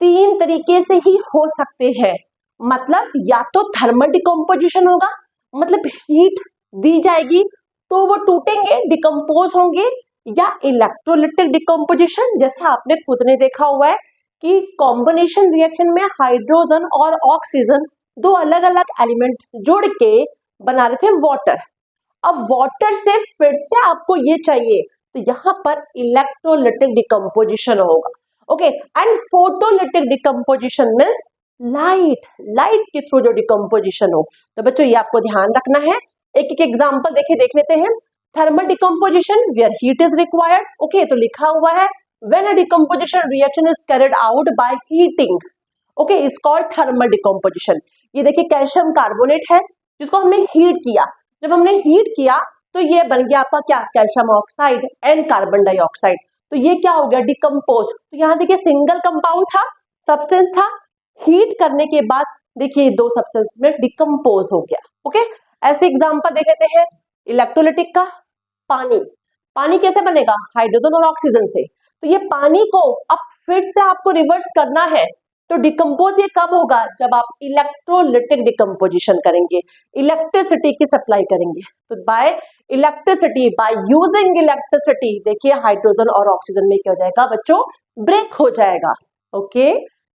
तीन तरीके से ही हो सकते हैं। मतलब या तो थर्मल डिकम्पोजिशन होगा, मतलब हीट दी जाएगी तो वो टूटेंगे, डिकम्पोज होंगे, या इलेक्ट्रोलिटिक डिकम्पोजिशन, जैसा आपने खुद ने देखा हुआ है कि कॉम्बिनेशन रिएक्शन में हाइड्रोजन और ऑक्सीजन दो अलग अलग एलिमेंट जुड़ के बना रहे थे वाटर। अब वाटर से फिर से आपको ये चाहिए, तो यहाँ पर इलेक्ट्रोलिटिक डिकम्पोजिशन होगा। Okay, and photolytic decomposition means light के थ्रू जो डिकम्पोजिशन हो। तो बच्चों ये आपको ध्यान रखना है। एक एक एग्जांपल देख लेते हैं। Thermal decomposition where heat is required. Okay, तो लिखा हुआ है when a decomposition reaction is carried out by heating, okay, is called thermal decomposition. ये देखिए कैल्शियम कार्बोनेट है जिसको हमने हीट किया। जब हमने हीट किया तो ये बन गया आपका क्या, calcium oxide and carbon dioxide. तो ये क्या हो गया, डिकम्पोज। तो यहाँ देखिए सिंगल कंपाउंड था, सब्सटेंस था, हीट करने के बाद देखिए दो सब्सटेंस में डिकम्पोज हो गया। ओके, ऐसे एग्जांपल देख लेते हैं। इलेक्ट्रोलिटिक का, पानी कैसे बनेगा, हाइड्रोजन और ऑक्सीजन से। तो ये पानी को अब फिर से आपको रिवर्स करना है, तो डिकम्पोज ये कब होगा, जब आप इलेक्ट्रोलिटिक डिकम्पोजिशन करेंगे, इलेक्ट्रिसिटी की सप्लाई करेंगे। तो bye electricity, by using electricity, देखिए हाइड्रोजन और ऑक्सीजन में क्या हो जाएगा बच्चों, ब्रेक हो जाएगा। ओके,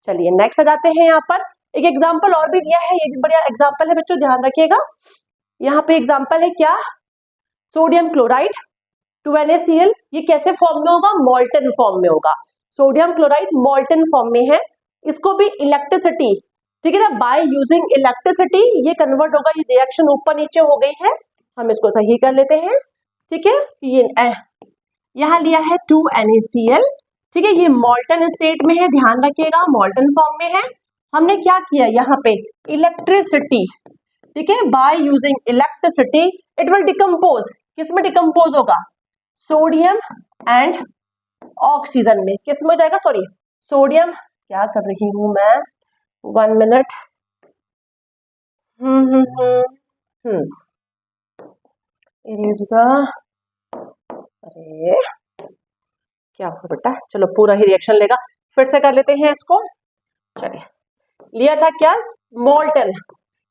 चलिए नेक्स्ट आ जाते हैं। यहाँ पर एक एग्जांपल और भी दिया है, ये भी बढ़िया एग्जांपल है बच्चों, ध्यान रखिएगा। यहाँ पे एग्जांपल है क्या, सोडियम क्लोराइड 2NaCl, ये कैसे फॉर्म में होगा, मोल्टन फॉर्म में होगा। सोडियम क्लोराइड मोल्टन फॉर्म में है, इसको भी इलेक्ट्रिसिटी, ठीक है ना, बाय यूजिंग इलेक्ट्रिसिटी ये कन्वर्ट होगा। ये रिएक्शन ऊपर नीचे हो गई है, हम इसको सही कर लेते हैं। ठीक है, ये यहाँ लिया है 2NaCl, ठीक है, ये मॉल्टन स्टेट में है, ध्यान रखिएगा मॉल्टन फॉर्म में है। हमने क्या किया यहाँ पे, इलेक्ट्रिसिटी, ठीक है, by using electricity it will decompose, किसमें डिकम्पोज होगा, सोडियम एंड ऑक्सीजन में, किसमें हो जाएगा, सॉरी सोडियम, क्या कर रही हूं मैं, 1 मिनट, अरे क्या हुआ बेटा, चलो पूरा ही रिएक्शन लेगा, फिर से कर लेते हैं इसको। चलिए, लिया था क्या, मॉल्टन,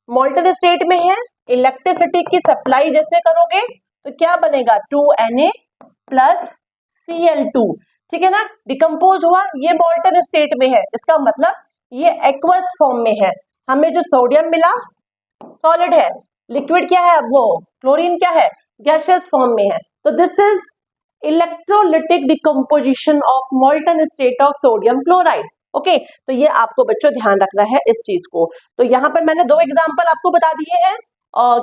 मॉल्टन स्टेट में है, इलेक्ट्रिसिटी की सप्लाई जैसे करोगे तो क्या बनेगा, 2Na प्लस Cl2, ठीक है ना, डिकम्पोज हुआ, ये मॉल्टन स्टेट में है, इसका मतलब ये एक्वस फॉर्म में है, हमें जो सोडियम मिला सॉलिड है, लिक्विड क्या है, वो क्लोरीन क्या है, गैसियस फॉर्म में है, तो this is electrolytic decomposition of मॉल्टन state of sodium chloride. Okay, तो ये आपको बच्चों ध्यान रखना है इस चीज को। तो यहाँ पर मैंने 2 एग्जांपल आपको बता दिए हैं,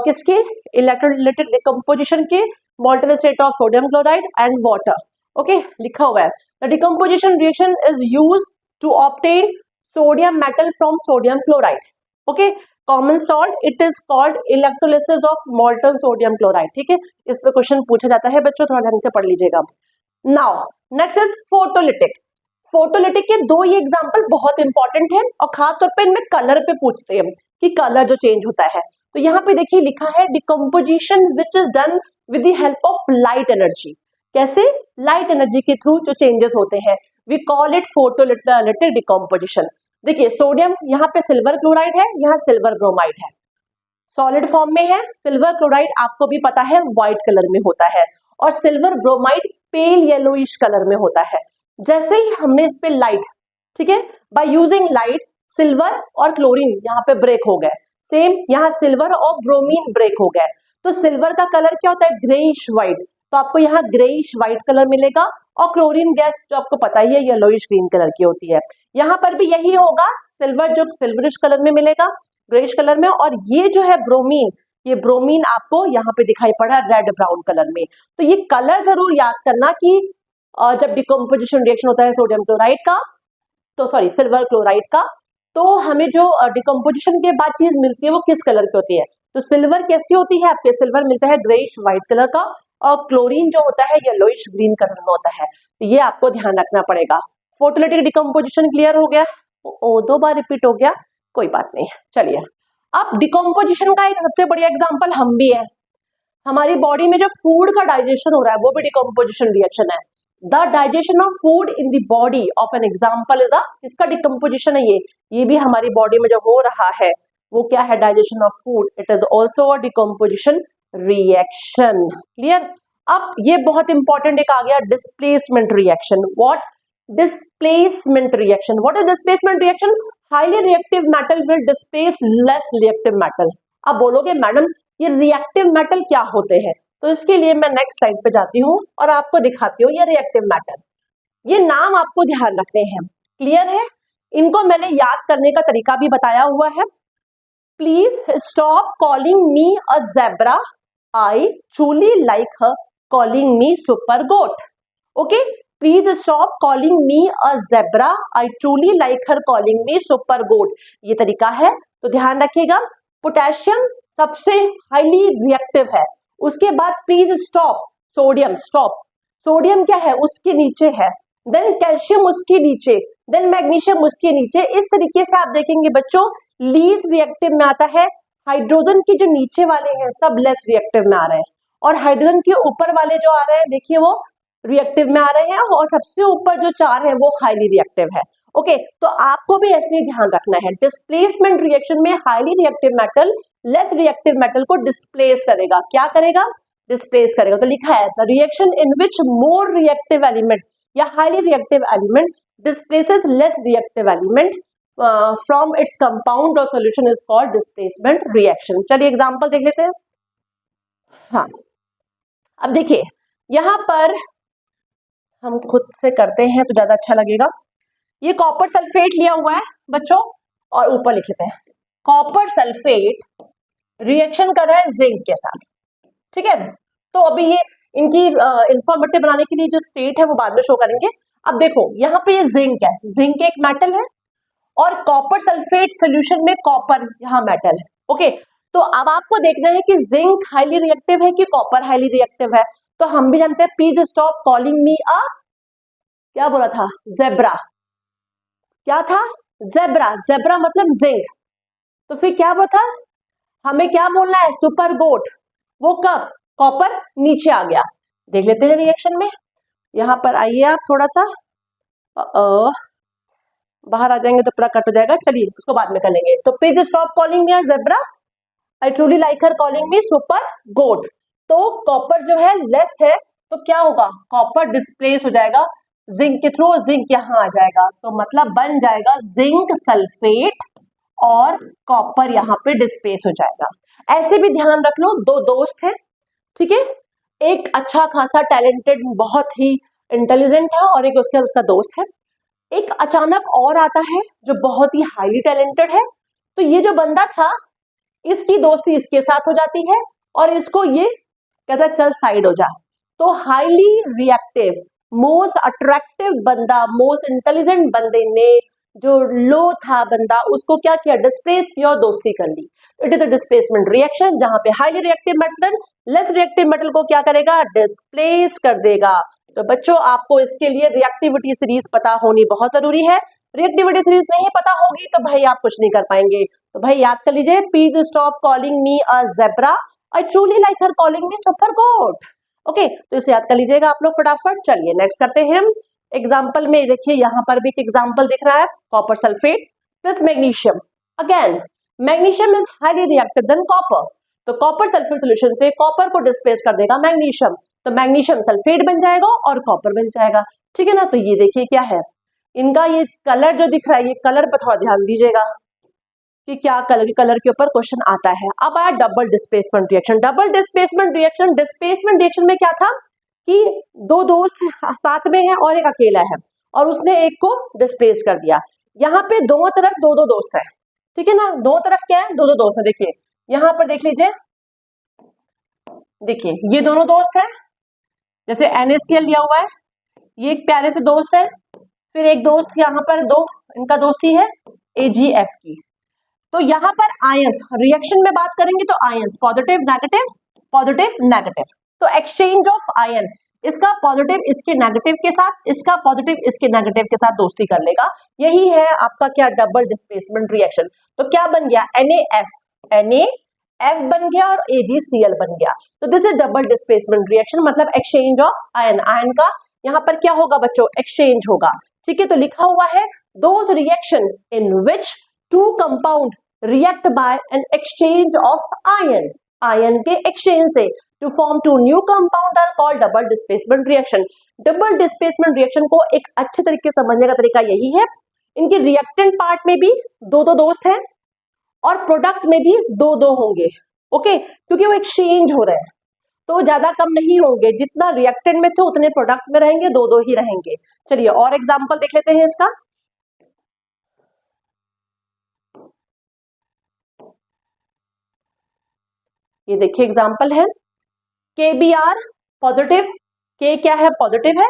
किसके, इलेक्ट्रोलिटिक डिकम्पोजिशन के, molten state of sodium chloride and water. Okay, लिखा हुआ है, the decomposition reaction is used to obtain sodium metal from sodium chloride. Okay, common salt, it is called electrolysis of molten sodium chloride. ठीक है, इस पे question पूछा जाता है बच्चों, थोड़ा ढंग से पढ़ लीजिएगा। Now next is photolytic. Photolytic के 2 ये एग्जांपल बहुत इंपॉर्टेंट है और खासतौर पे इनमें कलर पे पूछते हैं कि कलर जो चेंज होता है, तो यहाँ पे देखिए लिखा है decomposition which is done with the help of light energy. कैसे, लाइट एनर्जी के थ्रू जो चेंजेस होते हैं, we call it photolytic decomposition. देखिए सोडियम, यहाँ पे सिल्वर क्लोराइड है, यहाँ सिल्वर ब्रोमाइड है, सॉलिड फॉर्म में है, सिल्वर क्लोराइड आपको भी पता है व्हाइट कलर में होता है और सिल्वर ब्रोमाइड पेल येलोइश कलर में होता है। जैसे ही हमने इस पे लाइट, ठीक है, बाय यूजिंग लाइट, सिल्वर और क्लोरीन यहाँ पे ब्रेक हो गए, सेम यहाँ सिल्वर और ब्रोमीन ब्रेक हो गए, तो सिल्वर का कलर क्या होता है, ग्रेइश व्हाइट, तो आपको यहाँ ग्रेइश व्हाइट कलर मिलेगा और क्लोरीन गैस जो आपको पता ही है येलोइश ग्रीन कलर की होती है। यहाँ पर भी यही होगा, सिल्वर जो सिल्वरिश कलर में मिलेगा, ग्रेइश कलर में, और ये जो है ब्रोमीन, ये ब्रोमीन आपको यहाँ पे दिखाई पड़ा रेड ब्राउन कलर में। तो ये कलर जरूर याद करना कि जब डिकम्पोजिशन रिएक्शन होता है सोडियम क्लोराइड का, तो सॉरी सिल्वर क्लोराइड का, तो हमें जो डिकम्पोजिशन के बाद चीज मिलती है वो किस कलर की होती है, तो सिल्वर कैसी होती है आपके, सिल्वर मिलता है ग्रेइश व्हाइट कलर का और क्लोरीन जो होता है येलोइश ग्रीन कलर में होता है, तो ये आपको ध्यान रखना पड़ेगा। फोटोलिटिक डिकम्पोजिशन क्लियर हो गया, 2 बार रिपीट हो गया, कोई बात नहीं। चलिए, अब डिकम्पोजिशन का एक सबसे बढ़िया एग्जांपल हम भी है, हमारी बॉडी में जो फूड का डाइजेशन हो रहा है वो भी डिकम्पोजिशन रिएक्शन है। The digestion of food in the body of an example is इसका डिकम्पोजिशन है, ये भी हमारी बॉडी में जो हो रहा है वो क्या है, digestion of food, it is also a decomposition reaction. Clear. अब ये बहुत इंपॉर्टेंट एक आ गया, displacement reaction. What, displacement reaction, what is displacement reaction, highly reactive metal will displace less reactive metal. अब बोलोगे मैडम ये रिएक्टिव मेटल क्या होते हैं, तो इसके लिए मैं नेक्स्ट स्लाइड पे जाती हूँ और आपको दिखाती हूँ ये रिएक्टिव मेटल, ये नाम आपको ध्यान रखने हैं। क्लियर है, इनको मैंने याद करने का तरीका भी बताया हुआ है। Please stop calling me a zebra, I truly like her calling me super goat. Okay, please stop calling me a zebra, I truly like her calling me super goat, ये तरीका है, तो ध्यान रखिएगा। पोटेशियम सबसे हाईली रिएक्टिव है, उसके बाद please stop, sodium, stop, sodium क्या है उसके नीचे है, देन कैल्शियम उसके नीचे, देन मैग्नीशियम उसके नीचे। इस तरीके से आप देखेंगे बच्चों, लीस्ट रिएक्टिव में आता है, हाइड्रोजन के जो नीचे वाले हैं सब लेस रिएक्टिव में आ रहे हैं, और हाइड्रोजन के ऊपर वाले जो आ रहे हैं देखिए वो रिएक्टिव में आ रहे हैं, और सबसे ऊपर जो 4 है वो हाईली रिएक्टिव है। ओके, तो आपको भी ऐसे ही ध्यान रखना है, डिस्प्लेसमेंट रिएक्शन में highly reactive metal less reactive metal को डिस्प्लेस करेगा, क्या करेगा, डिस्प्लेस करेगा। तो लिखा है the reaction in which more reactive element या highly reactive element displaces less reactive element from its compound or solution is called displacement reaction. चलिए एग्जांपल देख लेते हैं। हाँ, अब देखिए यहां पर हम खुद से करते हैं तो ज्यादा अच्छा लगेगा। ये कॉपर सल्फेट लिया हुआ है बच्चों, और ऊपर लिख लेते हैं कॉपर सल्फेट रिएक्शन कर रहा है जिंक के साथ, ठीक है। तो अभी ये इनकी इंफॉर्मेटिव बनाने के लिए जो स्टेट है वो बाद में शो करेंगे। अब देखो यहाँ पे ये जिंक है, जिंक एक मेटल है और कॉपर सल्फेट सोल्यूशन में कॉपर यहाँ मेटल है। ओके, तो अब आपको देखना है कि जिंक हाईली रिएक्टिव है कि कॉपर हाईली रिएक्टिव है। तो हम भी जानते हैं प्लीज स्टॉप कॉलिंग मी अ, क्या बोला था, जेब्रा। क्या था, जेब्रा, जेब्रा मतलब जिंक। तो फिर क्या बोला था, हमें क्या बोलना है, सुपर गोट। वो कब, कॉपर नीचे आ गया। देख लेते हैं रिएक्शन में, यहाँ पर आइए आप थोड़ा सा, बाहर आ जाएंगे तो पूरा कट हो जाएगा, चलिए उसको बाद में कर लेंगे। तो please stop calling me zebra, I truly like her calling me super goat. तो कॉपर जो है लेस है, तो क्या होगा, कॉपर डिस्प्लेस हो जाएगा जिंक के थ्रू, जिंक यहाँ आ जाएगा, तो मतलब बन जाएगा जिंक सल्फेट और कॉपर यहाँ पे डिस्प्लेस हो जाएगा। ऐसे भी ध्यान रख लो, दो दोस्त हैं, ठीक है, एक अच्छा खासा टैलेंटेड बहुत ही इंटेलिजेंट है और एक उसका दोस्त है। एक अचानक और आता है जो बहुत ही हाईली टैलेंटेड है, तो ये जो बंदा था इसकी दोस्ती इसके साथ हो जाती है और इसको ये कहता है चल साइड हो जा। तो हाईली रिएक्टिव मोस्ट अट्रैक्टिव बंदा, मोस्ट इंटेलिजेंट बंदे ने जो लो था बंदा उसको क्या किया, डिस्प्लेस किया और दोस्ती कर ली। It is a displacement reaction, जहां पे highly reactive metal less reactive metal को क्या करेगा, डिस्प्लेस कर देगा। तो बच्चों आपको इसके लिए रिएक्टिविटी सीरीज पता होनी बहुत जरूरी है। रिएक्टिविटी सीरीज नहीं पता होगी तो भाई आप कुछ नहीं कर पाएंगे। तो भाई याद कर लीजिए, please stop calling me a zebra, I truly like her calling me super goat. Okay, तो इसे याद कर लीजिएगा आप लोग फटाफट। चलिए नेक्स्ट करते हैं हम एग्जाम्पल में। देखिए यहाँ पर भी एक एग्जाम्पल दिख रहा है, copper sulphate plus magnesium. Again magnesium is highly reactive than copper, तो कॉपर सल्फेट सोल्यूशन से कॉपर को डिस्प्लेस कर देगा मैग्नीशियम, तो मैग्नीशियम सल्फेट बन जाएगा और कॉपर बन जाएगा। ठीक है ना, तो ये देखिए क्या है, इनका ये कलर जो दिख रहा है, ये कलर पर थोड़ा ध्यान दीजिएगा कि क्या कलर के ऊपर क्वेश्चन आता है। अब आया double displacement reaction. Double displacement reaction, displacement reaction में क्या था कि दो दोस्त साथ में है और एक अकेला है और उसने एक को डिस्प्लेस कर दिया। यहाँ पे दोनों तरफ दो दो दोस्त है, ठीक है ना, दोनों तरफ क्या है, दो दो दोस्त है। देखिए यहाँ पर देख लीजिए, देखिए ये दोनों दोस्त है, जैसे NaCl लिया हुआ है, ये एक प्यारे से दोस्त है, फिर एक दोस्त यहाँ पर दो, इनका दोस्ती है AgF की। तो यहाँ पर आयंस, रिएक्शन में बात करेंगे तो ions positive negative, positive negative, तो एक्सचेंज ऑफ आयन, इसका पॉजिटिव इसके नेगेटिव के साथ, इसका पॉजिटिव इसके नेगेटिव के साथ दोस्ती कर लेगा। यही है आपका क्या, डबल डिस्प्लेसमेंट रिएक्शन। तो क्या बन गया, NaF बन गया और AgCl बन गया। तो this is double displacement reaction, मतलब एक्सचेंज ऑफ आयन, आयन का यहाँ पर क्या होगा बच्चों, एक्सचेंज होगा। ठीक है, तो लिखा हुआ है those reaction in which two compound react by an exchange of ion, ion के एक्सचेंज से to form two new compound are called double displacement reaction. Double displacement reaction को एक अच्छे तरीके से समझने का तरीका यही है, इनके रिएक्टेंट पार्ट में भी दो दो दोस्त हैं और प्रोडक्ट में भी दो दो होंगे। ओके, क्योंकि वो एक्सचेंज हो रहे हैं तो ज्यादा कम नहीं होंगे, जितना रिएक्टेंट में थे उतने प्रोडक्ट में रहेंगे, दो दो ही रहेंगे। चलिए और एग्जांपल देख लेते हैं इसका। ये देखिए एग्जांपल है, KBr पॉजिटिव, K क्या है, पॉजिटिव है,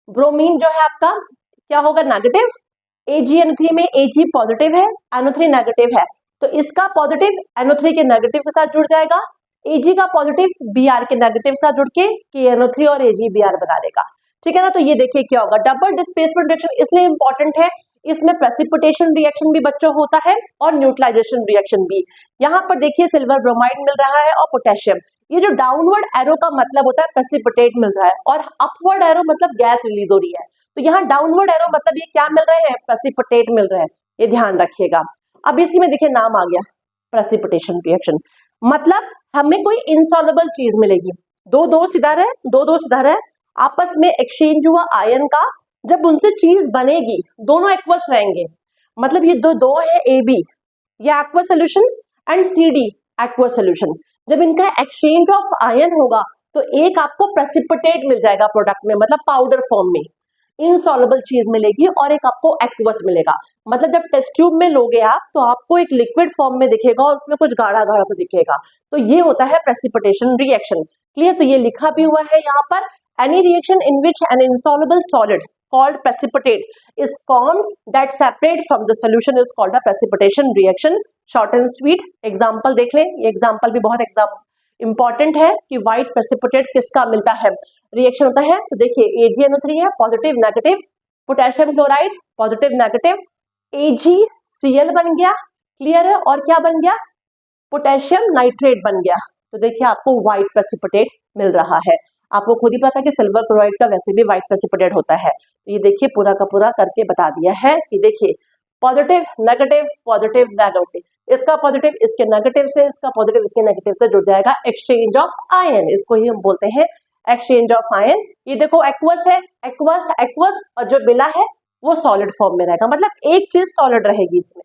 ब्रोमीन जो है आपका क्या होगा, नेगेटिव, AgNO3 में Ag पॉजिटिव है, NO3 नेगेटिव है, तो इसका पॉजिटिव NO3 के नेगेटिव के साथ जुड़ जाएगा, Ag का पॉजिटिव Br के नेगेटिव के साथ जुड़ के KNO3 और AgBr बना देगा। ठीक है ना, तो ये देखिए क्या होगा, डबल डिस्प्लेसमेंट रिएक्शन इसलिए इंपॉर्टेंट है, इसमें प्रेसिपिटेशन रिएक्शन भी बच्चों होता है और न्यूट्रलाइजेशन रिएक्शन भी। यहाँ पर देखिए सिल्वर ब्रोमाइड मिल रहा है और पोटेशियम, ये जो डाउनवर्ड एरो का मतलब होता है प्रेसिपिटेट मिल रहा है और अपवर्ड एरो मतलब गैस रिलीज हो रही है, तो यहाँ डाउनवर्ड एरो मतलब ये क्या मिल रहे हैं, प्रेसिपिटेट मिल रहे हैं, ये ध्यान रखिएगा। अब इसी में देखिए नाम आ गया प्रेसिपिटेशन रिएक्शन, मतलब हमें कोई इनसॉल्युबल चीज मिलेगी, दो दोस्त इधर है, दो दोस्त इधर है, आपस में एक्सचेंज हुआ आयन का, जब उनसे चीज बनेगी दोनों एक्वस रहेंगे, मतलब ये दो है AB, ये aqueous solution and CD aqueous solution, जब इनका एक्सचेंज ऑफ आयन होगा तो एक आपको प्रेसिपिटेट मिल जाएगा प्रोडक्ट में, मतलब पाउडर फॉर्म में इनसॉल्युबल चीज मिलेगी और एक आपको एक्वस मिलेगा, मतलब जब टेस्ट ट्यूब में लोगे आप तो आपको एक लिक्विड फॉर्म में दिखेगा और उसमें कुछ गाढ़ा गाढ़ा सा दिखेगा, तो ये होता है प्रेसिपिटेशन रिएक्शन। क्लियर? तो ये लिखा भी हुआ है यहाँ पर, any reaction in which N insoluble solid called precipitate is formed that separate from the solution is called a precipitation reaction. Short and sweet example देख लें, ये एग्जाम्पल भी बहुत इंपॉर्टेंट है कि व्हाइट प्रेसिपिटेट किसका मिलता है, रिएक्शन होता है। तो देखिए AgNO3 है, positive negative, potassium chloride positive negative, AgCl बन गया, क्लियर है, और क्या बन गया, पोटेशियम नाइट्रेट बन गया। तो देखिए आपको व्हाइट प्रेसिपिटेट मिल रहा है। आपको खुद ही पता है कि सिल्वर क्लोराइड का वैसे भी व्हाइट प्रेसिपिटेट होता है। तो ये देखिए पूरा का पूरा करके बता दिया है कि देखिए पॉजिटिव नेगेटिव पॉजिटिव नेगेटिव, इसका पॉजिटिव इसके नेगेटिव से, इसका पॉजिटिव इसके नेगेटिव से जुड़ जाएगा, एक्सचेंज ऑफ आयन, इसको ही हम बोलते हैं एक्सचेंज ऑफ आयन। ये देखो एक्वस है, एक्वस एक्वस, और जो बिला है वो सॉलिड फॉर्म में रहेगा, मतलब एक चीज सॉलिड रहेगी इसमें।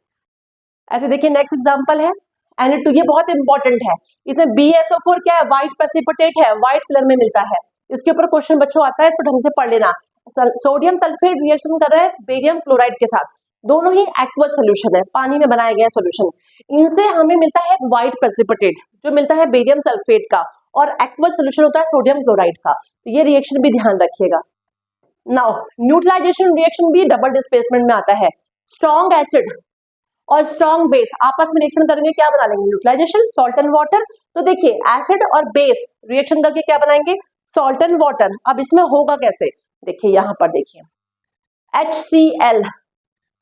ऐसे देखिए नेक्स्ट एग्जांपल है Na2, ये बहुत इंपॉर्टेंट है, इसमें BSO4 क्या है, व्हाइट प्रेसिपिटेट है, व्हाइट कलर में मिलता है। इसके ऊपर क्वेश्चन बच्चों आता है, इसको ढंग से पढ़ लेना। सोडियम सल्फेट रिएक्शन कर रहा है बेरियम क्लोराइड के साथ, दोनों ही एक्वस सोल्यूशन है, पानी में बनाया गया सोल्यूशन। इनसे हमें मिलता है व्हाइट प्रेसिपिटेट जो मिलता है बेरियम सल्फेट का, और एक्वस सोल्यूशन होता है सोडियम क्लोराइड का। तो ये रिएक्शन भी ध्यान रखिएगा। नाउ न्यूट्रलाइजेशन रिएक्शन भी डबल डिस्प्लेसमेंट में आता है। स्ट्रॉन्ग एसिड और स्ट्रॉन्ग बेस आपस में रिएक्शन करेंगे, क्या बना लेंगे, न्यूट्रलाइजेशन, सॉल्ट एंड वाटर। तो देखिए एसिड और बेस रिएक्शन करके क्या बनाएंगे, सॉल्ट एंड वाटर। अब इसमें होगा कैसे, देखिए यहाँ पर देखिए HCl,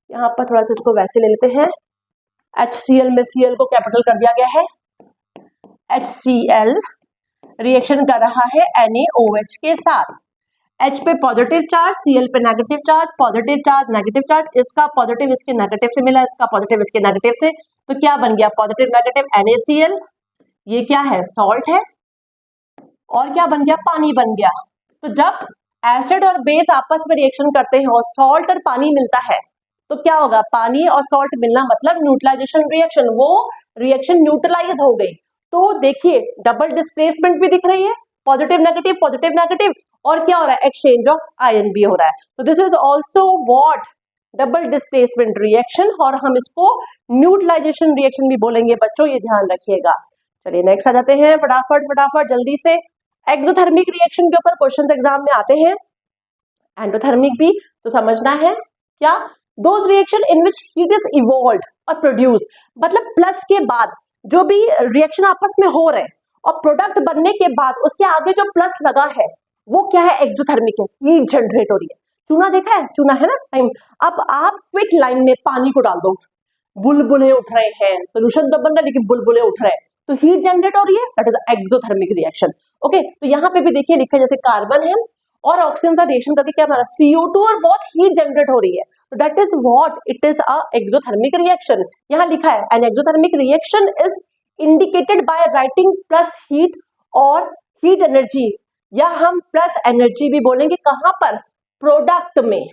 यहाँ पर थोड़ा सा इसको वैसे ले लेते हैं, HCl में Cl को कैपिटल कर दिया गया है, HCl रिएक्शन कर रहा है NaOH के साथ, H पे पॉजिटिव चार्ज, Cl पे negative charge, positive charge negative charge, इसका पॉजिटिव इसके नेगेटिव से मिला, इसका पॉजिटिव इसके नेगेटिव से, तो क्या बन गया, पॉजिटिव नेगेटिव NaCl, ये क्या है, सॉल्ट है, और क्या बन गया, पानी बन गया। तो जब एसिड और बेस आपस में रिएक्शन करते हैं और सॉल्ट और पानी मिलता है, तो क्या होगा, पानी और सॉल्ट मिलना मतलब न्यूट्रलाइजेशन रिएक्शन, वो रिएक्शन न्यूट्रलाइज हो गई। तो देखिए डबल डिस्प्लेसमेंट भी दिख रही है, पॉजिटिव नेगेटिव, और क्या हो रहा है, एक्सचेंज ऑफ आयन भी हो रहा है। तो this is also what, double displacement reaction, और हम इसको न्यूट्रलाइजेशन रिएक्शन भी बोलेंगे बच्चों, ये ध्यान रखिएगा। चलिए नेक्स्ट आ जाते हैं, फटाफट जल्दी से। एक्सोथर्मिक रिएक्शन के ऊपर क्वेश्चन एग्जाम में आते हैं, एंडोथर्मिक भी तो समझना है क्या, those reaction in which heat is evolved और प्रोड्यूस, मतलब प्लस के बाद जो भी रिएक्शन आपस में हो रहे हैं और प्रोडक्ट बनने के बाद उसके आगे जो प्लस लगा है वो क्या है, एक्सोथर्मिक है, हीट जनरेट हो रही है। चूना देखा है, चूना है ना टाइम, अब आप क्विक लाइन में पानी को डाल दो, बुलबुले उठ रहे हैं, सोल्यूशन तो बन रहा है लेकिन बुलबुले उठ रहे हैं, तो हीट जनरेट हो रही है, that is exothermic reaction. Okay, तो यहाँ पे भी देखिए लिखा है जैसे कार्बन है और ऑक्सीजन का रिएक्शन करके क्या बना, CO2, और बहुत हीट जनरेट हो रही है, तो that is what, it is a exothermic reaction. यहाँ लिखा है an exothermic reaction is indicated by writing plus heat और हीट एनर्जी, या हम प्लस एनर्जी भी बोलेंगे, कहां पर, प्रोडक्ट में।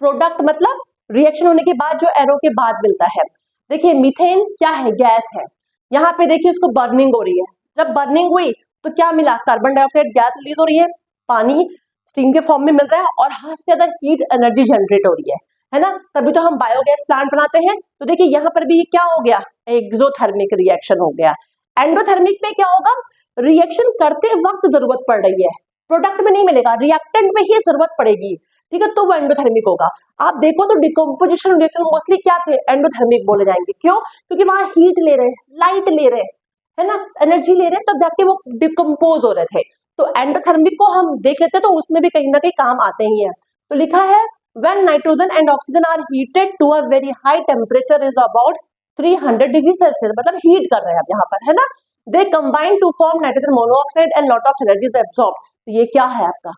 प्रोडक्ट मतलब रिएक्शन होने के बाद जो एरो के बाद मिलता है। देखिए मीथेन क्या है, गैस है, यहाँ पे देखिए उसको बर्निंग हो रही है, जब बर्निंग हुई तो क्या मिला, कार्बन डाइऑक्साइड गैस रिलीज हो रही है, पानी स्टीम के फॉर्म में मिल रहा है, और हद से ज्यादा हीट एनर्जी जनरेट हो रही है ना, तभी तो हम बायोगैस प्लांट बनाते हैं। तो देखिए यहाँ पर भी क्या हो गया, एक्सोथर्मिक रिएक्शन हो गया। एंडोथर्मिक में क्या होगा, रिएक्शन करते वक्त जरूरत पड़ रही है, प्रोडक्ट में नहीं मिलेगा, रिएक्टेंट में ही जरूरत पड़ेगी, ठीक है, तो वो एंडोथर्मिक होगा। आप देखो तो डिकम्पोजिशन रिएक्शन मोस्टली क्या थे, एंडोथर्मिक बोले जाएंगे, क्यों, क्योंकि वहां हीट ले रहे हैं, लाइट ले रहे हैं, है ना, एनर्जी ले रहे हैं, तब जाके वो डिकम्पोज हो रहे थे। तो एंडोथर्मिक को हम देख लेते हैं तो उसमें भी कहीं ना कहीं काम आते ही है। तो लिखा है when nitrogen and oxygen are heated to a very high temperature is about 300 degree Celsius, मतलब हीट कर रहे हैं आप यहाँ पर, है ना, they combine to form nitrogen monoxide and lot of energy is absorbed। तो ये क्या है आपका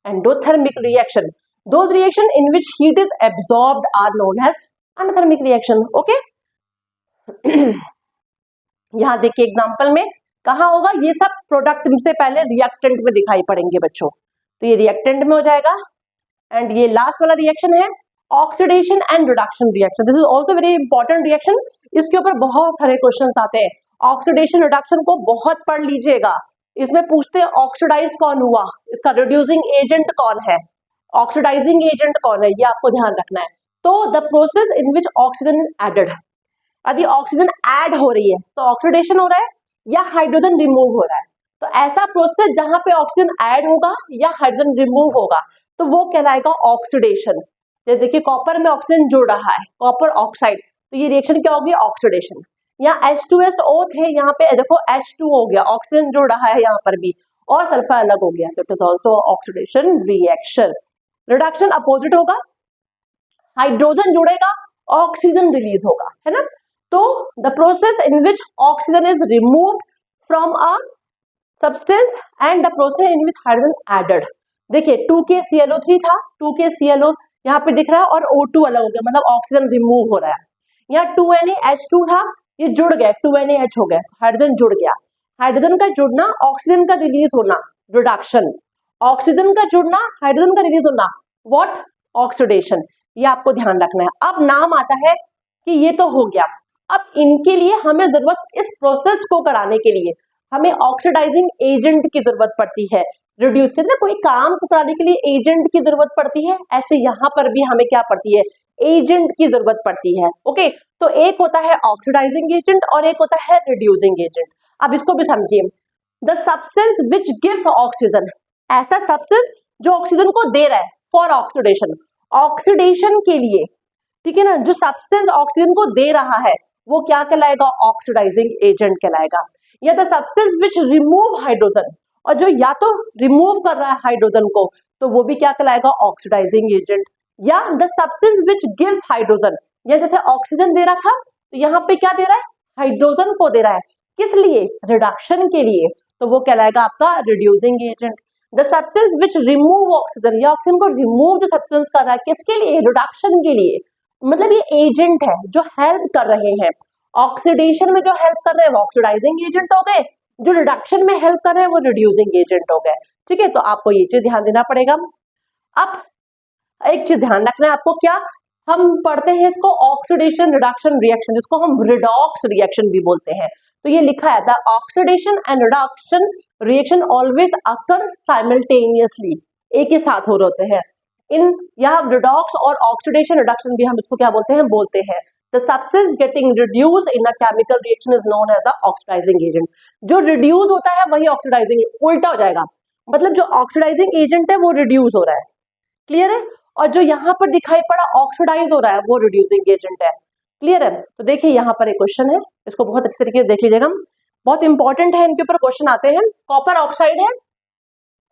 endothermic reaction, those reaction in which heat is absorbed are known as endothermic reaction। Okay यहाँ देखिए एग्जांपल में कहा होगा, ये सब प्रोडक्ट से पहले रिएक्टेंट में दिखाई पड़ेंगे बच्चों, तो ये रिएक्टेंट में हो जाएगा। एंड ये लास्ट वाला रिएक्शन है oxidation and reduction reaction, this is also very important reaction, इसके ऊपर बहुत सारे क्वेश्चंस आते हैं। ऑक्सीडेशन रिडक्शन को बहुत पढ़ लीजिएगा, इसमें पूछते हैं ऑक्सीडाइज कौन हुआ, इसका रिड्यूसिंग एजेंट कौन है, ऑक्सीडाइजिंग एजेंट कौन है, ये आपको ध्यान रखना है। तो the process in which oxygen is added, यदि ऑक्सीजन ऐड हो रही है तो ऑक्सीडेशन हो रहा है या हाइड्रोजन रिमूव हो रहा है, तो ऐसा प्रोसेस जहां पे ऑक्सीजन ऐड होगा या हाइड्रोजन रिमूव होगा तो वो कहलाएगा ऑक्सीडेशन। जैसे देखिए कॉपर में ऑक्सीजन जुड़ रहा है, कॉपर ऑक्साइड, तो ये रिएक्शन क्या होगी, ऑक्सीडेशन। यहाँ H2SO थे, यहाँ पे देखो H2 हो गया, ऑक्सीजन जुड़ रहा है यहाँ पर भी और सल्फर अलग हो गया, तो it is also oxidation reaction. Reduction opposite होगा, हाइड्रोजन जुड़ेगा, ऑक्सीजन रिलीज होगा, है ना। तो the process in which oxygen is removed from a substance and the process in which hydrogen added. देखिए 2KClO3 था, 2KClO यहाँ पे दिख रहा है और O2 अलग हो गया, मतलब ऑक्सीजन रिमूव हो रहा है। यहाँ 2NaH2 था, ये जुड़ गया, 2NaH हो गया, हाइड्रोजन जुड़ गया। हाइड्रोजन का जुड़ना, ऑक्सीजन का रिलीज होना, रिडक्शन। ऑक्सीजन का जुड़ना, हाइड्रोजन का रिलीज होना, व्हाट, ऑक्सीडेशन। ये आपको ध्यान रखना है। अब नाम आता है कि ये तो हो गया, अब इनके लिए हमें जरूरत, इस प्रोसेस को कराने के लिए हमें ऑक्सीडाइजिंग एजेंट की जरूरत पड़ती है। रिड्यूस करना, कोई काम को कराने के लिए एजेंट की जरूरत पड़ती है, ऐसे यहाँ पर भी हमें क्या पड़ती है, एजेंट की जरूरत पड़ती है। ओके, तो एक होता है ऑक्सीडाइजिंग एजेंट और एक होता है रिड्यूसिंग एजेंट। अब इसको भी समझिए, the substance which gives oxygen, ऐसा सब्सटेंस जो ऑक्सीजन को दे रहा है फॉर ऑक्सीडेशन, ऑक्सीडेशन के लिए, ठीक है ना, जो सब्सटेंस ऑक्सीजन को दे रहा है वो क्या कहलाएगा, ऑक्सीडाइजिंग एजेंट कहलाएगा। या the substance which remove hydrogen, और जो या तो रिमूव कर रहा है हाइड्रोजन को तो वो भी क्या कहलाएगा, ऑक्सीडाइजिंग एजेंट। या the substance which gives hydrogen, या जैसे ऑक्सीजन दे रहा था तो यहाँ पे क्या दे रहा है, हाइड्रोजन को दे रहा है, किस लिए, रिडक्शन के लिए, तो वो कहलाएगा आपका reducing agent. The substance which remove oxygen, या ऑक्सीजन को रिमूव जो सब्सटेंस कर रहा है किसके लिए, रिडक्शन के लिए, मतलब ये एजेंट है जो हेल्प कर रहे हैं। ऑक्सीडेशन में जो हेल्प कर रहे हैं वो ऑक्सीडाइजिंग एजेंट हो गए, जो रिडक्शन में हेल्प कर रहे हैं वो रिड्यूसिंग एजेंट हो गए। ठीक है, तो आपको ये चीज ध्यान देना पड़ेगा। अब एक चीज ध्यान रखना है आपको, क्या हम पढ़ते हैं इसको, ऑक्सीडेशन रिडक्शन रिएक्शन, जिसको हम रिडॉक्स रिएक्शन भी बोलते हैं। तो ये लिखा है the oxidation and reduction reaction always occur simultaneously, एक ही साथ हो रहे होते हैं। इन यहाँ रिडॉक्स और ऑक्सीडेशन रिडक्शन भी हम इसको क्या बोलते हैं the substance getting reduce in a chemical reaction is known as the oxidising agent. जो रिड्यूस होता है वही ऑक्सीडाइजिंग, उल्टा हो जाएगा, मतलब जो ऑक्सीडाइजिंग एजेंट है वो रिड्यूस हो रहा है, क्लियर है, और जो यहाँ पर दिखाई पड़ा ऑक्सीडाइज हो रहा है वो रिड्यूसिंग एजेंट है, क्लियर है। तो देखिए यहाँ पर एक क्वेश्चन है, इसको बहुत अच्छे तरीके से देख लीजिएगा, बहुत इंपॉर्टेंट है, इनके ऊपर क्वेश्चन आते हैं। कॉपर ऑक्साइड है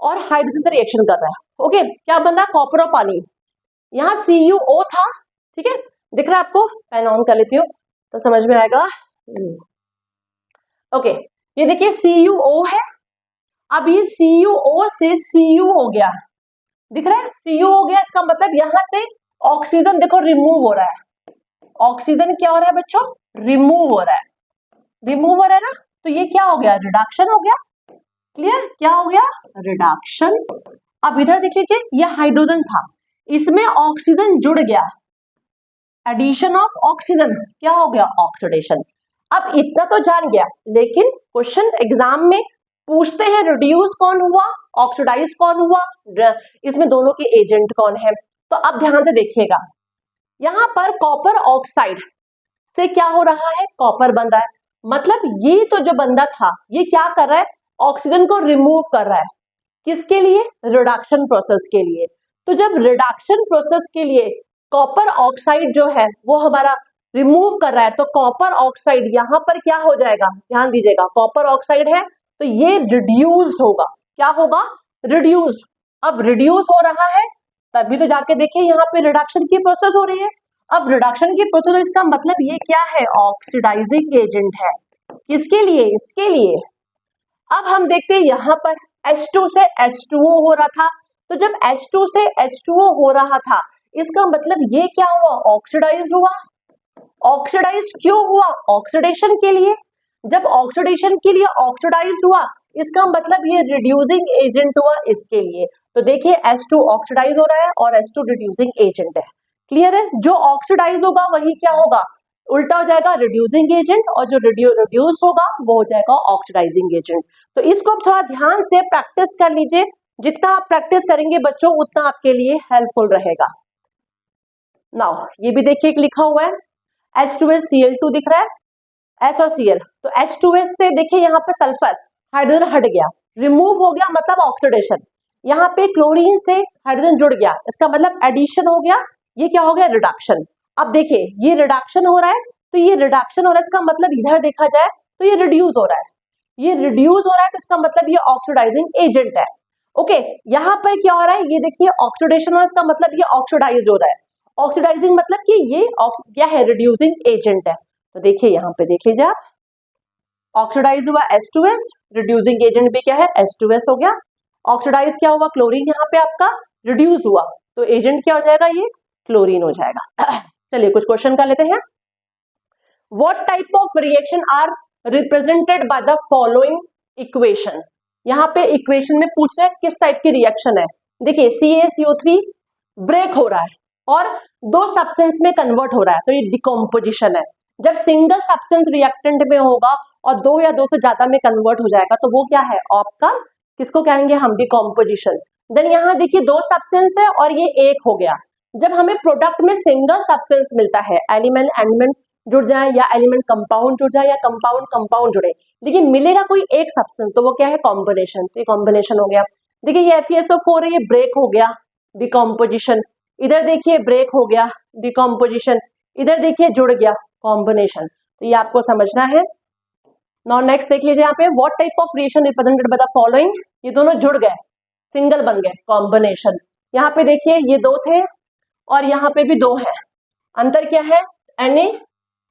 और हाइड्रोजन का रिएक्शन कर रहा है, ओके, क्या बन रहा है, कॉपर और पानी, यहाँ CuO था, ठीक है, दिख रहा है आपको, पेन ऑन कर लेती हूँ तो समझ में आएगा। ओके, ये देखिए CuO है, अब ये CuO से Cu हो गया, दिख रहा है, Cu हो गया, इसका मतलब यहाँ से ऑक्सीजन देखो रिमूव हो रहा है, ऑक्सीजन क्या हो रहा है बच्चों, रिमूव हो रहा है, रिमूव हो रहा है ना, तो ये क्या हो गया, रिडक्शन हो गया, क्लियर, क्या हो गया, रिडक्शन। अब इधर देख लीजिए, ये हाइड्रोजन था, इसमें ऑक्सीजन जुड़ गया, एडिशन ऑफ ऑक्सीजन, क्या हो गया, ऑक्सीडेशन। अब इतना तो जान गया, लेकिन क्वेश्चन एग्जाम में पूछते हैं रिड्यूस कौन हुआ, ऑक्सीडाइज कौन हुआ, इसमें दोनों के एजेंट कौन है। तो अब ध्यान से देखिएगा, यहाँ पर कॉपर ऑक्साइड से क्या हो रहा है, कॉपर बन रहा है, मतलब ये तो जो बंदा था ये क्या कर रहा है, ऑक्सीजन को रिमूव कर रहा है, किसके लिए, रिडक्शन प्रोसेस के लिए। तो जब रिडक्शन प्रोसेस के लिए कॉपर ऑक्साइड जो है वो हमारा रिमूव कर रहा है, तो कॉपर ऑक्साइड यहाँ पर क्या हो जाएगा, ध्यान दीजिएगा, कॉपर ऑक्साइड है तो ये रिड्यूस्ड होगा, क्या होगा, रिड्यूस्ड। अब रिड्यूस हो रहा है तभी तो जाके देखिए यहाँ पे रिडक्शन की प्रोसेस हो रही है। अब रिडक्शन की प्रोसेस, इसका मतलब ये क्या है, ऑक्सीडाइजिंग एजेंट है, किसके लिए, इसके लिए। अब हम देखते हैं यहाँ पर H2 से H2O हो रहा था, तो जब H2 से H2O हो रहा था इसका मतलब ये क्या हुआ, ऑक्सीडाइज हुआ। ऑक्सीडाइज क्यों हुआ, ऑक्सीडेशन के लिए। जब ऑक्सीडेशन के लिए ऑक्सीडाइज हुआ इसका मतलब ये रिड्यूसिंग एजेंट हुआ इसके लिए। तो देखिए H2 ऑक्सीडाइज हो रहा है और H2 रिड्यूसिंग एजेंट है, क्लियर है। जो ऑक्सीडाइज होगा वही क्या होगा, उल्टा हो जाएगा, रिड्यूसिंग एजेंट, और जो रिड्यूस होगा वो हो जाएगा ऑक्सीडाइजिंग एजेंट। तो इसको आप थोड़ा ध्यान से प्रैक्टिस कर लीजिए, जितना आप प्रैक्टिस करेंगे बच्चों उतना आपके लिए हेल्पफुल रहेगा। नाउ ये भी देखिए लिखा हुआ है H2SCl2 दिख रहा है, H और Cl, तो H2S से देखिए यहाँ पे सल्फर, हाइड्रोजन हट गया, रिमूव हो गया मतलब ऑक्सीडेशन। यहाँ पे क्लोरीन से हाइड्रोजन जुड़ गया, इसका मतलब एडिशन हो गया, ये क्या हो गया रिडक्शन। अब देखिए ये रिडक्शन हो रहा है, तो ये रिडक्शन हो रहा है, इसका मतलब इधर देखा जाए तो ये रिड्यूस हो रहा है, ये रिड्यूस हो रहा है तो इसका मतलब ये ऑक्सीडाइजिंग एजेंट है। ओके, यहाँ पर क्या हो रहा है, ये देखिए ऑक्सीडेशन हो रहा है, इसका मतलब ये ऑक्सीडाइज हो रहा है। ऑक्सीडाइजिंग मतलब कि ये क्या है, रिड्यूसिंग एजेंट है। तो देखिए यहाँ पे देख लीजिए आप, ऑक्सीडाइज हुआ H2S, रिड्यूसिंग एजेंट भी क्या है H2S हो गया। ऑक्सीडाइज क्या हुआ, क्लोरीन यहाँ पे आपका रिड्यूस हुआ, तो एजेंट क्या हो जाएगा, ये क्लोरीन हो जाएगा। चलिए कुछ क्वेश्चन कर लेते हैं। What type of reaction are represented by the following equation? यहाँ पे इक्वेशन में पूछ रहे हैं किस टाइप की रिएक्शन है। देखिए CaCO3 ब्रेक हो रहा है और दो सब्सटेंस में कन्वर्ट हो रहा है, तो ये डिकम्पोजिशन है। जब सिंगल सब्सटेंस रिएक्टेंट में होगा और दो या दो से ज्यादा में कन्वर्ट हो जाएगा तो वो क्या है आपका, किसको कहेंगे हम, डिकम्पोजिशन। देन यहाँ देखिए दो सब्सटेंस है और ये एक हो गया। जब हमें प्रोडक्ट में सिंगल सब्सटेंस मिलता है, एलिमेंट एलिमेंट जुड़ जाए या एलिमेंट कंपाउंड जुड़ जाए या कंपाउंड कंपाउंड जुड़े, लेकिन मिलेगा कोई एक सब्सटेंस, तो वो क्या है कॉम्बिनेशन, तो ये कॉम्बिनेशन हो गया। देखिए ये FeSO4 है, ये ब्रेक हो गया, डिकम्पोजिशन। इधर देखिए ब्रेक हो गया, डिकम्पोजिशन। इधर देखिए जुड़ गया, कॉम्बिनेशन। तो ये आपको समझना है। नाउ नेक्स्ट देख लीजिए यहाँ पे, what type of reaction represented by the following, ये दोनों जुड़ गए, सिंगल बन गए, कॉम्बिनेशन। यहाँ पे देखिए ये दो थे और यहाँ पे भी दो है, अंतर क्या है, Na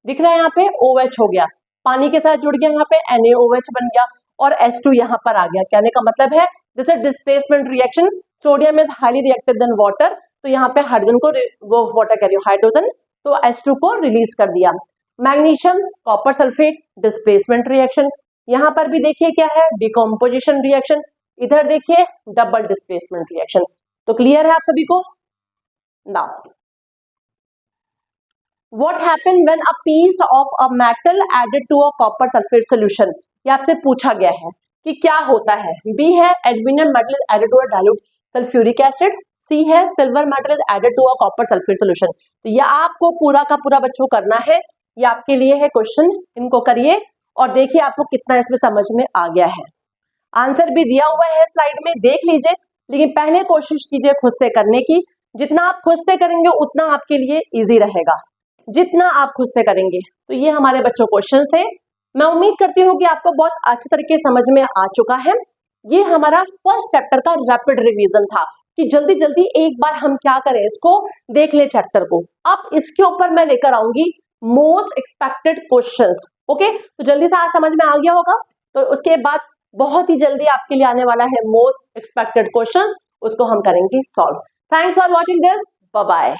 दिख रहा है यहाँ पे, OH हो गया, पानी के साथ जुड़ गया, यहाँ पे NaOH बन गया और H2 यहाँ पर आ गया। कहने का मतलब है this is displacement reaction, sodium is highly reactive than water, तो यहाँ पे हाइड्रोजन को, वो वाटर कह रही हूँ हाइड्रोजन, तो H2 को रिलीज कर दिया। Magnesium copper sulphate displacement reaction, यहाँ पर भी देखिए क्या है, डिकम्पोजिशन रिएक्शन, इधर देखिए डबल डिस्प्लेसमेंट रिएक्शन। तो क्लियर है आप सभी को। Now What happened when a piece of a metal added to a copper sulfate solution? ये आपसे पूछा गया है कि क्या होता है। B है aluminium metal is added to a dilute sulphuric acid, C है silver metal is added to a copper sulphate solution. तो ये आपको पूरा का पूरा बच्चों करना है, ये आपके लिए है क्वेश्चन, इनको करिए और देखिए आपको कितना इसमें समझ में आ गया है। आंसर भी दिया हुआ है स्लाइड में, देख लीजिए, लेकिन पहले कोशिश कीजिए खुद से करने की। जितना आप खुद से करेंगे उतना आपके लिए इजी रहेगा, जितना आप खुद से करेंगे। तो ये हमारे बच्चों क्वेश्चन थे, मैं उम्मीद करती हूँ कि आपको बहुत अच्छे तरीके समझ में आ चुका है। ये हमारा फर्स्ट चैप्टर का रैपिड रिवीजन था कि जल्दी जल्दी एक बार हम क्या करें, इसको देख ले चैप्टर को। अब इसके ऊपर मैं लेकर आऊंगी मोस्ट एक्सपेक्टेड क्वेश्चंस। ओके, तो जल्दी से आज समझ में आ गया होगा। तो उसके बाद बहुत ही जल्दी आपके लिए आने वाला है मोस्ट एक्सपेक्टेड क्वेश्चंस, उसको हम करेंगे solve. Thanks for watching this, bye bye.